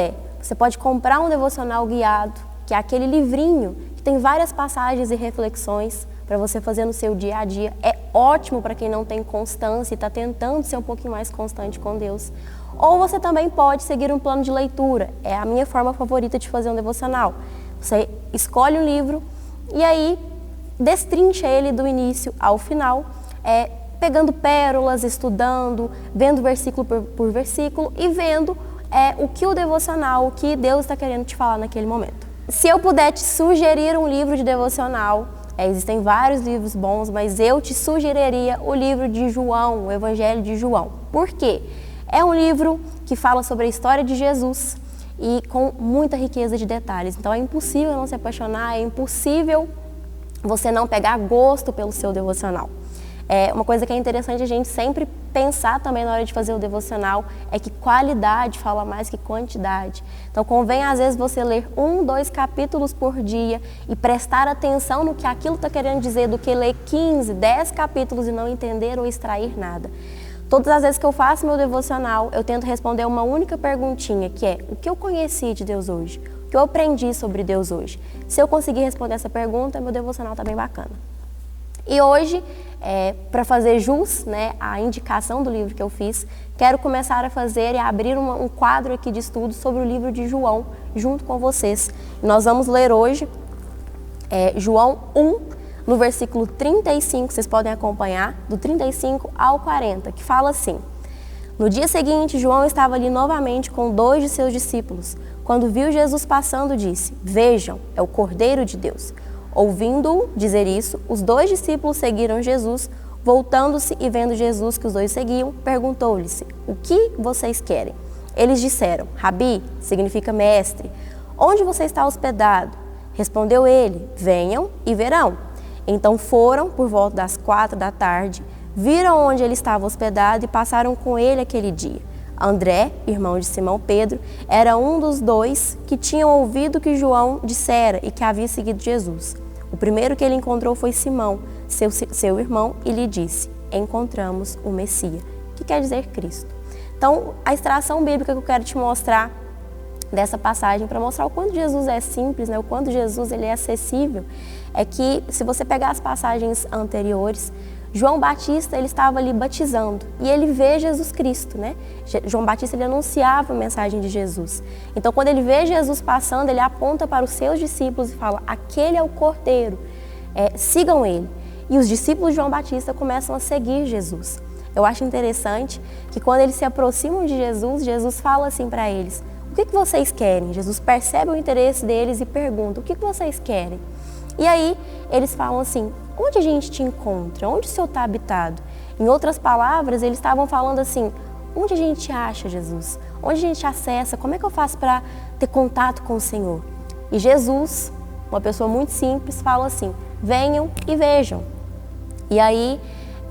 Speaker 9: você pode comprar um devocional guiado, que é aquele livrinho que tem várias passagens e reflexões para você fazer no seu dia a dia. É ótimo para quem não tem constância e está tentando ser um pouquinho mais constante com Deus. Ou você também pode seguir um plano de leitura. É a minha forma favorita de fazer um devocional. Você escolhe um livro e aí destrincha ele do início ao final, pegando pérolas, estudando, vendo versículo por versículo e vendo o que o devocional, o que Deus está querendo te falar naquele momento. Se eu puder te sugerir um livro de devocional, existem vários livros bons, mas eu te sugeriria o livro de João, o Evangelho de João. Por quê? É um livro que fala sobre a história de Jesus e com muita riqueza de detalhes. Então é impossível não se apaixonar, é impossível você não pegar gosto pelo seu devocional. Uma coisa que é interessante a gente sempre pensar também na hora de fazer o devocional é que qualidade fala mais que quantidade. Então convém às vezes você ler 1, 2 capítulos por dia e prestar atenção no que aquilo está querendo dizer do que ler 15, 10 capítulos e não entender ou extrair nada. Todas as vezes que eu faço meu devocional, eu tento responder uma única perguntinha, que é: o que eu conheci de Deus hoje? O que eu aprendi sobre Deus hoje? Se eu conseguir responder essa pergunta, meu devocional está bem bacana. E hoje, para fazer jus, né, à indicação do livro que eu fiz, quero começar a fazer e abrir um quadro aqui de estudo sobre o livro de João, junto com vocês. Nós vamos ler hoje João 1, no versículo 35, vocês podem acompanhar, do 35 ao 40, que fala assim: No dia seguinte, João estava ali novamente com 2 de seus discípulos. Quando viu Jesus passando, disse: Vejam, é o Cordeiro de Deus. Ouvindo-o dizer isso, os 2 discípulos seguiram Jesus. Voltando-se e vendo Jesus que os 2 seguiam, perguntou-lhes: O que vocês querem? Eles disseram: Rabi, significa mestre, onde você está hospedado? Respondeu ele: Venham e verão. Então foram por volta das 4 da tarde, viram onde ele estava hospedado e passaram com ele aquele dia. André, irmão de Simão Pedro, era um dos 2 que tinham ouvido o que João dissera e que havia seguido Jesus. O primeiro que ele encontrou foi Simão, seu irmão, e lhe disse: Encontramos o Messias, que quer dizer Cristo. Então, a extração bíblica que eu quero te mostrar dessa passagem, para mostrar o quanto Jesus é simples, né, o quanto Jesus ele é acessível, é que se você pegar as passagens anteriores, João Batista ele estava ali batizando e ele vê Jesus Cristo, né? João Batista ele anunciava a mensagem de Jesus. Então, quando ele vê Jesus passando, ele aponta para os seus discípulos e fala: aquele é o Cordeiro, sigam ele. E os discípulos de João Batista começam a seguir Jesus. Eu acho interessante que quando eles se aproximam de Jesus, Jesus fala assim para eles: o que vocês querem? Jesus percebe o interesse deles e pergunta: o que vocês querem? E aí eles falam assim: onde a gente te encontra? Onde o Senhor está habitado? Em outras palavras, eles estavam falando assim: onde a gente acha Jesus? Onde a gente acessa? Como é que eu faço para ter contato com o Senhor? E Jesus, uma pessoa muito simples, fala assim: venham e vejam. E aí,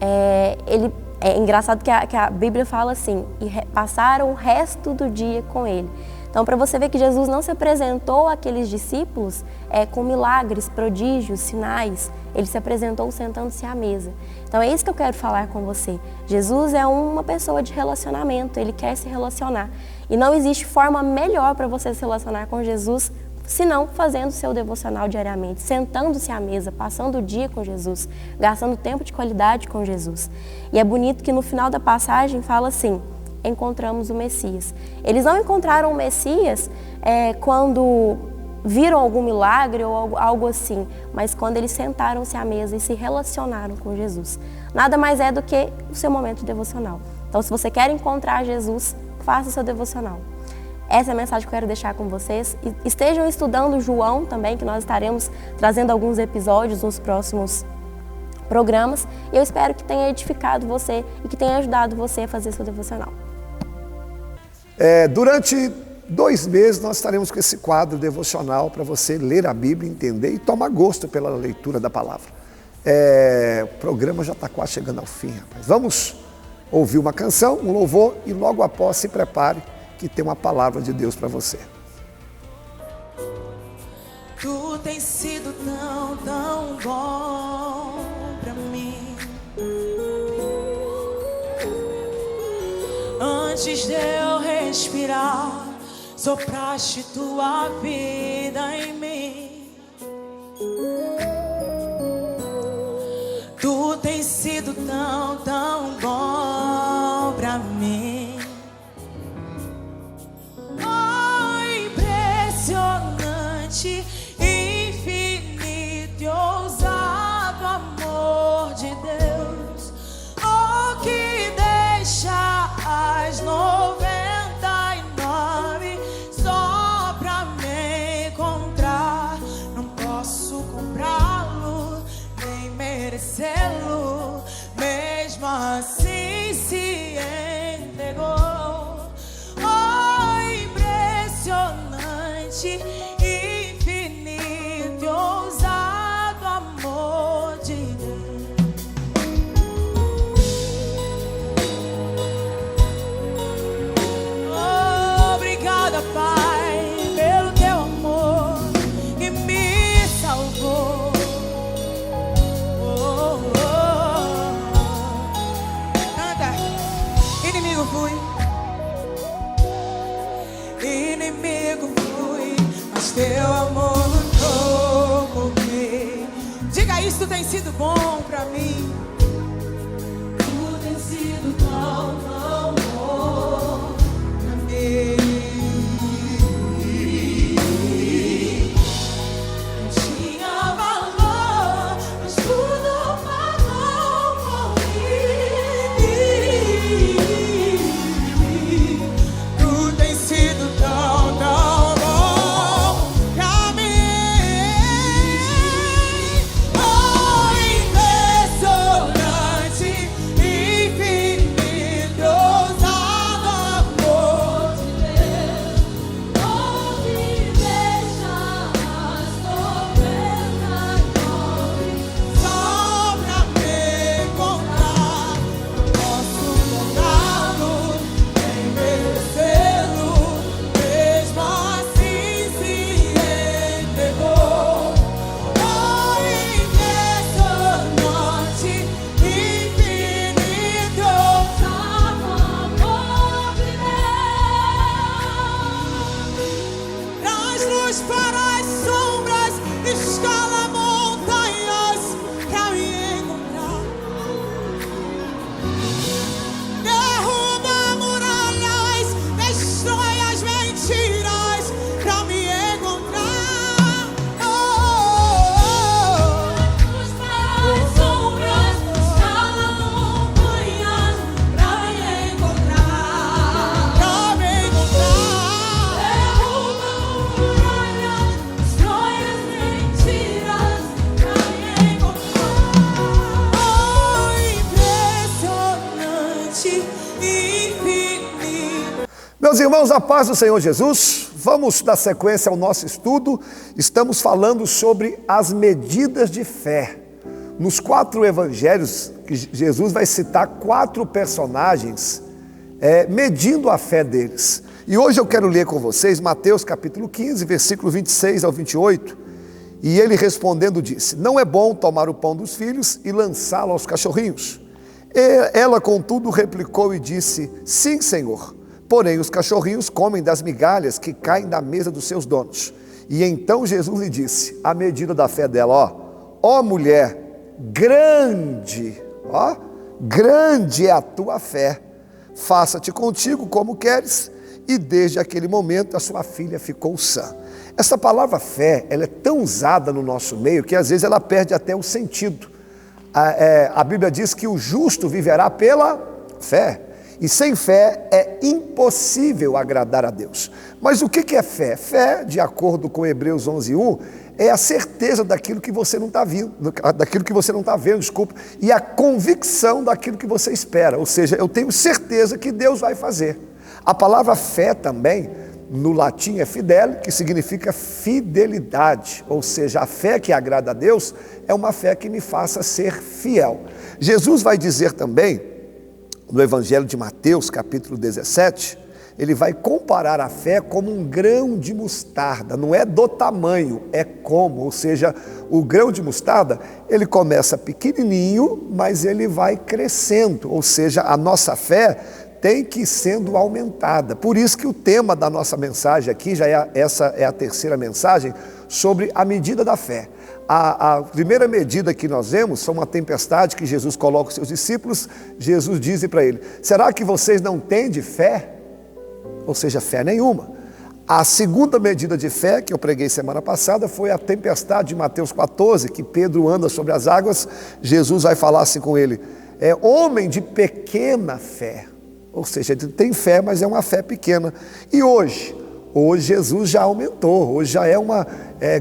Speaker 9: é engraçado que a Bíblia fala assim: e passaram o resto do dia com ele. Então, para você ver que Jesus não se apresentou àqueles discípulos com milagres, prodígios, sinais. Ele se apresentou sentando-se à mesa. Então, é isso que eu quero falar com você. Jesus é uma pessoa de relacionamento, ele quer se relacionar. E não existe forma melhor para você se relacionar com Jesus senão fazendo o seu devocional diariamente, sentando-se à mesa, passando o dia com Jesus, gastando tempo de qualidade com Jesus. E é bonito que no final da passagem fala assim: encontramos o Messias. Eles não encontraram o Messias quando viram algum milagre ou algo assim, mas quando eles sentaram-se à mesa e se relacionaram com Jesus. Nada mais é do que o seu momento devocional. Então, se você quer encontrar Jesus, faça o seu devocional. Essa é a mensagem que eu quero deixar com vocês. E estejam estudando João também, que nós estaremos trazendo alguns episódios nos próximos programas. E eu espero que tenha edificado você e que tenha ajudado você a fazer seu devocional.
Speaker 1: Durante 2 meses nós estaremos com esse quadro devocional para você ler a Bíblia, entender e tomar gosto pela leitura da palavra. O programa já está quase chegando ao fim, rapaz. Vamos ouvir uma canção, um louvor, e logo após se prepare que tem uma palavra de Deus para você.
Speaker 5: Tu tens sido tão, tão bom pra mim. Antes de eu respirar, sopraste tua vida em mim. Tu tens sido tão, tão bom pra mim. Oh, impressionante, infinito e ousado amor de Deus. Oh, que deixa as 99 só pra me encontrar. Não posso comprá-lo, nem merecê-lo. Mesmo assim se entregou. Oh, impressionante, infinito e ousado amor de Deus. Oh, obrigada, Pai, pelo teu amor que me salvou. Oh, oh, oh. Canta. Inimigo fui, inimigo fui, mas teu amor lutou por mim. Diga isso, tu tem sido bom pra mim. Tu tem sido tão, tão bom pra mim.
Speaker 1: Meus irmãos, a paz do Senhor Jesus, vamos dar sequência ao nosso estudo. Estamos falando sobre as medidas de fé. Nos 4 evangelhos, Jesus vai citar 4 personagens medindo a fé deles. E hoje eu quero ler com vocês Mateus capítulo 15, versículo 26 ao 28. E ele respondendo disse: não é bom tomar o pão dos filhos e lançá-lo aos cachorrinhos. Ela, contudo, replicou e disse: sim, Senhor. Porém, os cachorrinhos comem das migalhas que caem da mesa dos seus donos. E então Jesus lhe disse, à medida da fé dela: ó mulher, grande é a tua fé. Faça-te contigo como queres. E desde aquele momento a sua filha ficou sã. Essa palavra fé, ela é tão usada no nosso meio que às vezes ela perde até o sentido. A Bíblia diz que o justo viverá pela fé. E sem fé é impossível agradar a Deus. Mas o que é fé? Fé, de acordo com Hebreus 11:1, é a certeza daquilo que você não está vendo, e a convicção daquilo que você espera. Ou seja, eu tenho certeza que Deus vai fazer. A palavra fé também, no latim é fidele, que significa fidelidade. Ou seja, a fé que agrada a Deus é uma fé que me faça ser fiel. Jesus vai dizer também, no Evangelho de Mateus, capítulo 17, ele vai comparar a fé como um grão de mostarda. Não é do tamanho, é como. Ou seja, o grão de mostarda, ele começa pequenininho, mas ele vai crescendo. Ou seja, a nossa fé tem que ir sendo aumentada. Por isso que o tema da nossa mensagem aqui, essa é a terceira mensagem, sobre a medida da fé. A primeira medida que nós vemos foi uma tempestade que Jesus coloca os seus discípulos. Jesus diz para ele: será que vocês não têm de fé? Ou seja, fé nenhuma. A segunda medida de fé que eu preguei semana passada foi a tempestade de Mateus 14, que Pedro anda sobre as águas. Jesus vai falar assim com ele: homem de pequena fé. Ou seja, ele tem fé, mas é uma fé pequena. E hoje Jesus já aumentou, hoje já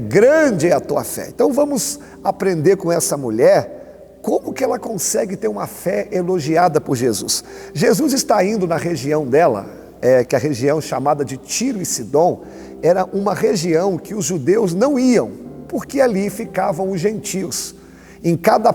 Speaker 1: grande é a tua fé. Então vamos aprender com essa mulher como que ela consegue ter uma fé elogiada por Jesus. Jesus está indo na região dela, que é a região chamada de Tiro e Sidom, era uma região que os judeus não iam, porque ali ficavam os gentios. Em cada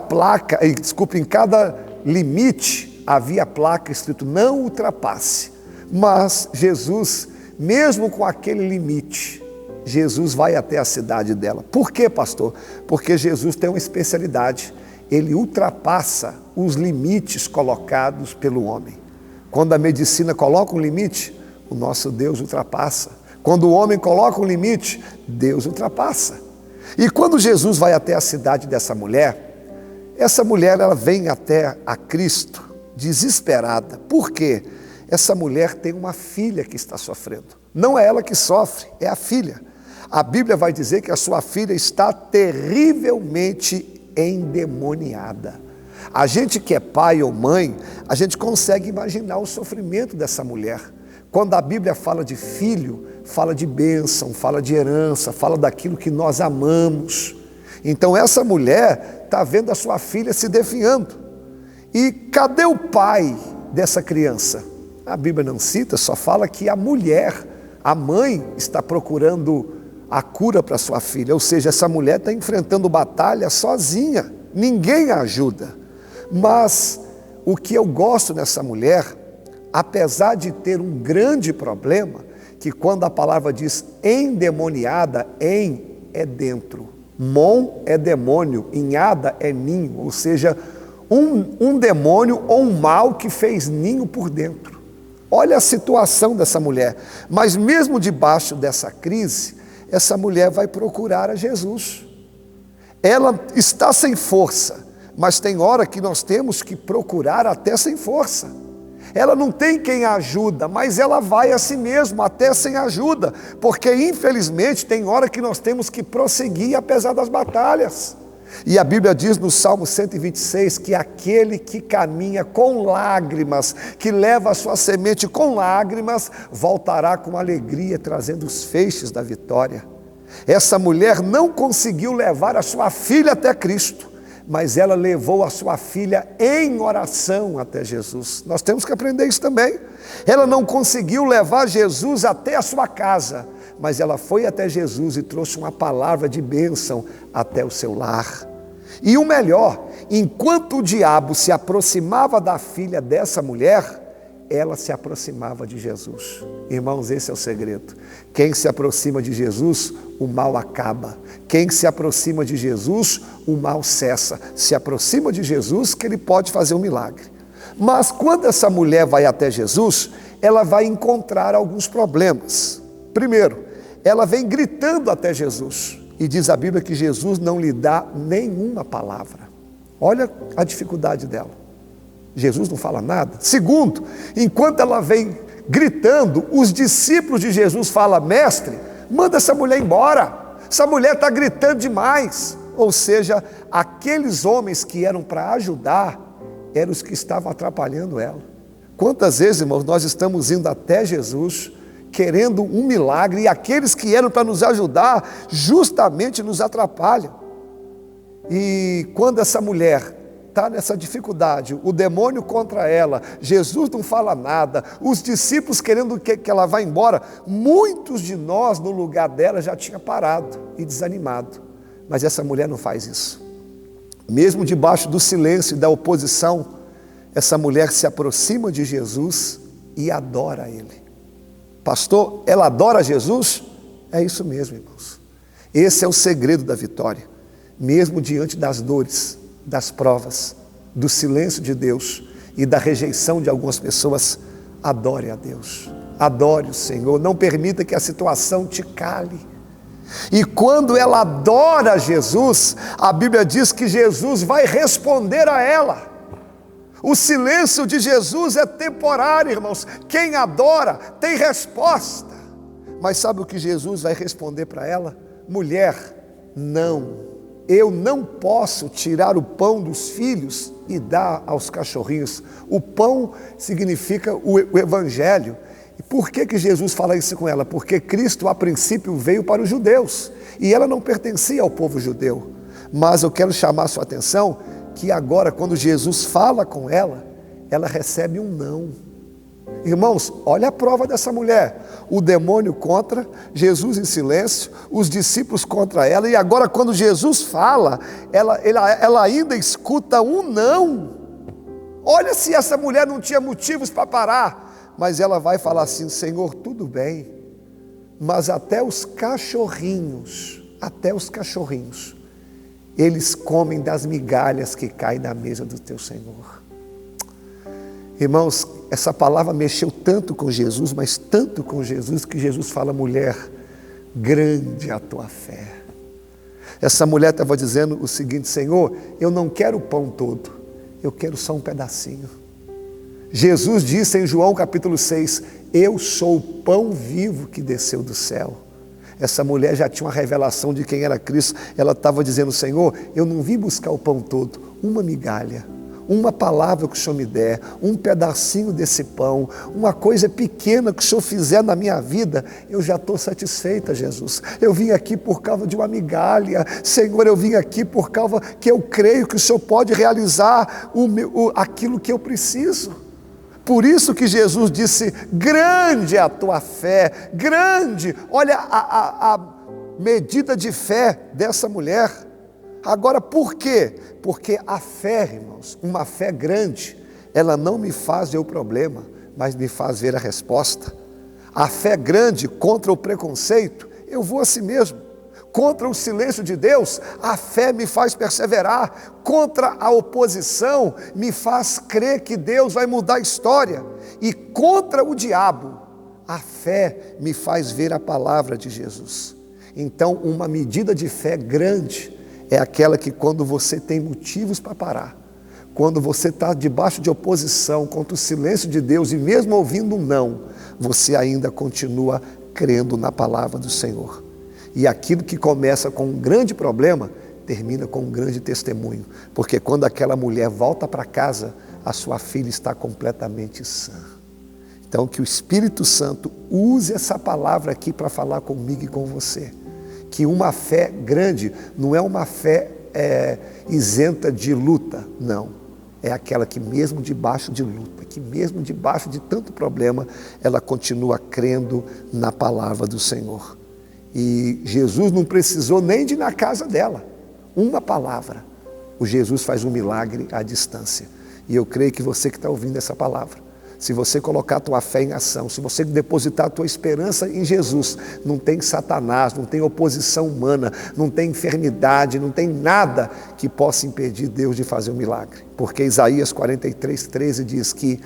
Speaker 1: limite havia placa escrito: não ultrapasse. Mas Jesus, mesmo com aquele limite, Jesus vai até a cidade dela. Por quê, pastor? Porque Jesus tem uma especialidade. Ele ultrapassa os limites colocados pelo homem. Quando a medicina coloca um limite, o nosso Deus ultrapassa. Quando o homem coloca um limite, Deus ultrapassa. E quando Jesus vai até a cidade dessa mulher, essa mulher ela vem até a Cristo desesperada. Por quê? Essa mulher tem uma filha que está sofrendo. Não é ela que sofre, é a filha. A Bíblia vai dizer que a sua filha está terrivelmente endemoniada. A gente que é pai ou mãe, a gente consegue imaginar o sofrimento dessa mulher. Quando a Bíblia fala de filho, fala de bênção, fala de herança, fala daquilo que nós amamos. Então essa mulher está vendo a sua filha se definhando. E cadê o pai dessa criança? A Bíblia não cita, só fala que a mulher, a mãe, está procurando a cura para sua filha. Ou seja, essa mulher está enfrentando batalha sozinha, ninguém a ajuda. Mas o que eu gosto nessa mulher, apesar de ter um grande problema, que quando a palavra diz endemoniada, é dentro, mon é demônio, inhada é ninho, ou seja, um demônio ou um mal que fez ninho por dentro. Olha a situação dessa mulher. Mas mesmo debaixo dessa crise, essa mulher vai procurar a Jesus. Ela está sem força, mas tem hora que nós temos que procurar até sem força. Ela não tem quem a ajuda, mas ela vai a si mesma, até sem ajuda, porque infelizmente tem hora que nós temos que prosseguir apesar das batalhas. E a Bíblia diz no Salmo 126 que aquele que caminha com lágrimas, que leva a sua semente com lágrimas, voltará com alegria, trazendo os feixes da vitória. Essa mulher não conseguiu levar a sua filha até Cristo, mas ela levou a sua filha em oração até Jesus. Nós temos que aprender isso também. Ela não conseguiu levar Jesus até a sua casa, mas ela foi até Jesus e trouxe uma palavra de bênção até o seu lar. E o melhor, enquanto o diabo se aproximava da filha dessa mulher, ela se aproximava de Jesus. Irmãos, esse é o segredo. Quem se aproxima de Jesus, o mal acaba. Quem se aproxima de Jesus, o mal cessa. Se aproxima de Jesus, que ele pode fazer um milagre. Mas quando essa mulher vai até Jesus, ela vai encontrar alguns problemas. Primeiro, ela vem gritando até Jesus. E diz a Bíblia que Jesus não lhe dá nenhuma palavra. Olha a dificuldade dela. Jesus não fala nada. Segundo, enquanto ela vem gritando, os discípulos de Jesus falam: mestre, manda essa mulher embora. Essa mulher está gritando demais. Ou seja, aqueles homens que eram para ajudar, eram os que estavam atrapalhando ela. Quantas vezes, irmãos, nós estamos indo até Jesus, querendo um milagre, e aqueles que eram para nos ajudar, justamente nos atrapalham. E quando essa mulher está nessa dificuldade, o demônio contra ela, Jesus não fala nada, os discípulos querendo que ela vá embora, muitos de nós no lugar dela já tinha parado e desanimado, mas essa mulher não faz isso. Mesmo debaixo do silêncio e da oposição, essa mulher se aproxima de Jesus e adora Ele. Pastor, ela adora Jesus? É isso mesmo, irmãos. Esse é o segredo da vitória. Mesmo diante das dores, das provas, do silêncio de Deus e da rejeição de algumas pessoas, adore a Deus, adore o Senhor, não permita que a situação te cale. E quando ela adora Jesus, a Bíblia diz que Jesus vai responder a ela. O silêncio de Jesus é temporário, irmãos. Quem adora tem resposta. Mas sabe o que Jesus vai responder para ela? Mulher, não. Eu não posso tirar o pão dos filhos e dar aos cachorrinhos. O pão significa o Evangelho. E por que Jesus fala isso com ela? Porque Cristo, a princípio, veio para os judeus. E ela não pertencia ao povo judeu. Mas eu quero chamar a sua atenção que agora, quando Jesus fala com ela, ela recebe um não. Irmãos, olha a prova dessa mulher. O demônio contra, Jesus em silêncio, os discípulos contra ela, e agora quando Jesus fala, ela ainda escuta um não. Olha se essa mulher não tinha motivos para parar, mas ela vai falar assim: Senhor, tudo bem, mas até os cachorrinhos, eles comem das migalhas que caem da mesa do teu Senhor. Irmãos, essa palavra mexeu tanto com Jesus, mas tanto com Jesus, que Jesus fala: mulher, grande a tua fé. Essa mulher estava dizendo o seguinte: Senhor, eu não quero o pão todo, eu quero só um pedacinho. Jesus disse em João capítulo 6, eu sou o pão vivo que desceu do céu. Essa mulher já tinha uma revelação de quem era Cristo. Ela estava dizendo: Senhor, eu não vim buscar o pão todo, uma migalha, uma palavra que o Senhor me der, um pedacinho desse pão, uma coisa pequena que o Senhor fizer na minha vida, eu já estou satisfeita, Jesus. Eu vim aqui por causa de uma migalha. Senhor, eu vim aqui por causa que eu creio que o Senhor pode realizar aquilo que eu preciso. Por isso que Jesus disse: grande é a tua fé, grande. Olha a medida de fé dessa mulher. Agora, por quê? Porque a fé, irmãos, uma fé grande, ela não me faz ver o problema, mas me faz ver a resposta. A fé grande contra o preconceito, eu vou a si mesmo. Contra o silêncio de Deus, a fé me faz perseverar. Contra a oposição, me faz crer que Deus vai mudar a história. E contra o diabo, a fé me faz ver a palavra de Jesus. Então, uma medida de fé grande é aquela que, quando você tem motivos para parar, quando você está debaixo de oposição, contra o silêncio de Deus, e mesmo ouvindo um não, você ainda continua crendo na palavra do Senhor. E aquilo que começa com um grande problema, termina com um grande testemunho. Porque quando aquela mulher volta para casa, a sua filha está completamente sã. Então, que o Espírito Santo use essa palavra aqui para falar comigo e com você. Que uma fé grande não é uma fé é isenta de luta. Não. É aquela que mesmo debaixo de luta, que mesmo debaixo de tanto problema, ela continua crendo na palavra do Senhor. E Jesus não precisou nem de ir na casa dela. Uma palavra. O Jesus faz um milagre à distância. E eu creio que você que está ouvindo essa palavra, se você colocar a tua fé em ação, se você depositar a tua esperança em Jesus, não tem Satanás, não tem oposição humana, não tem enfermidade, não tem nada que possa impedir Deus de fazer um milagre. Porque Isaías 43:13 diz que,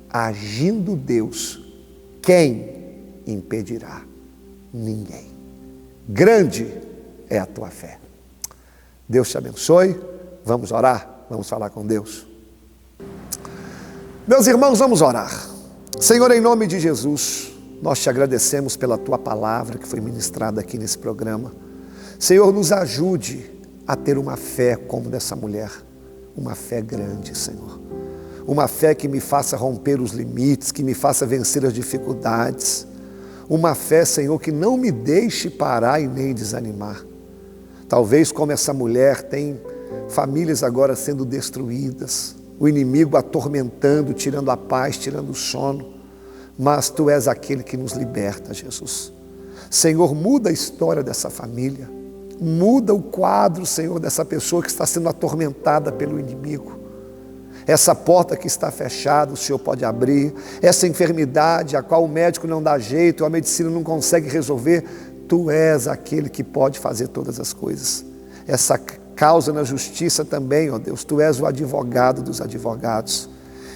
Speaker 1: agindo Deus, quem impedirá? Ninguém. Grande é a tua fé. Deus te abençoe. Vamos orar? Vamos falar com Deus. Meus irmãos, vamos orar. Senhor, em nome de Jesus, nós te agradecemos pela tua palavra que foi ministrada aqui nesse programa. Senhor, nos ajude a ter uma fé como dessa mulher, uma fé grande, Senhor. Uma fé que me faça romper os limites, que me faça vencer as dificuldades. Uma fé, Senhor, que não me deixe parar e nem desanimar. Talvez como essa mulher tem famílias agora sendo destruídas, o inimigo atormentando, tirando a paz, tirando o sono, mas Tu és aquele que nos liberta, Jesus. Senhor, muda a história dessa família, muda o quadro, Senhor, dessa pessoa que está sendo atormentada pelo inimigo. Essa porta que está fechada, o Senhor pode abrir. Essa enfermidade a qual o médico não dá jeito, a medicina não consegue resolver, Tu és aquele que pode fazer todas as coisas. Essa causa na justiça também, ó Deus, Tu és o advogado dos advogados.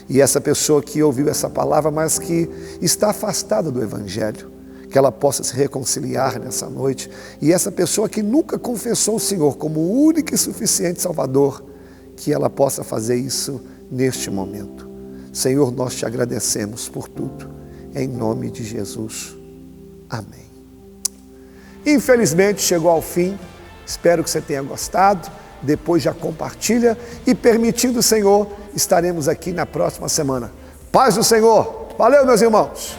Speaker 1: E essa pessoa que ouviu essa palavra, mas que está afastada do Evangelho, que ela possa se reconciliar nessa noite. E essa pessoa que nunca confessou o Senhor como o único e suficiente Salvador, que ela possa fazer isso neste momento. Senhor, nós te agradecemos por tudo. Em nome de Jesus. Amém. Infelizmente chegou ao fim. Espero que você tenha gostado. Depois já compartilha e, permitindo o Senhor, estaremos aqui na próxima semana. Paz do Senhor. Valeu, meus irmãos.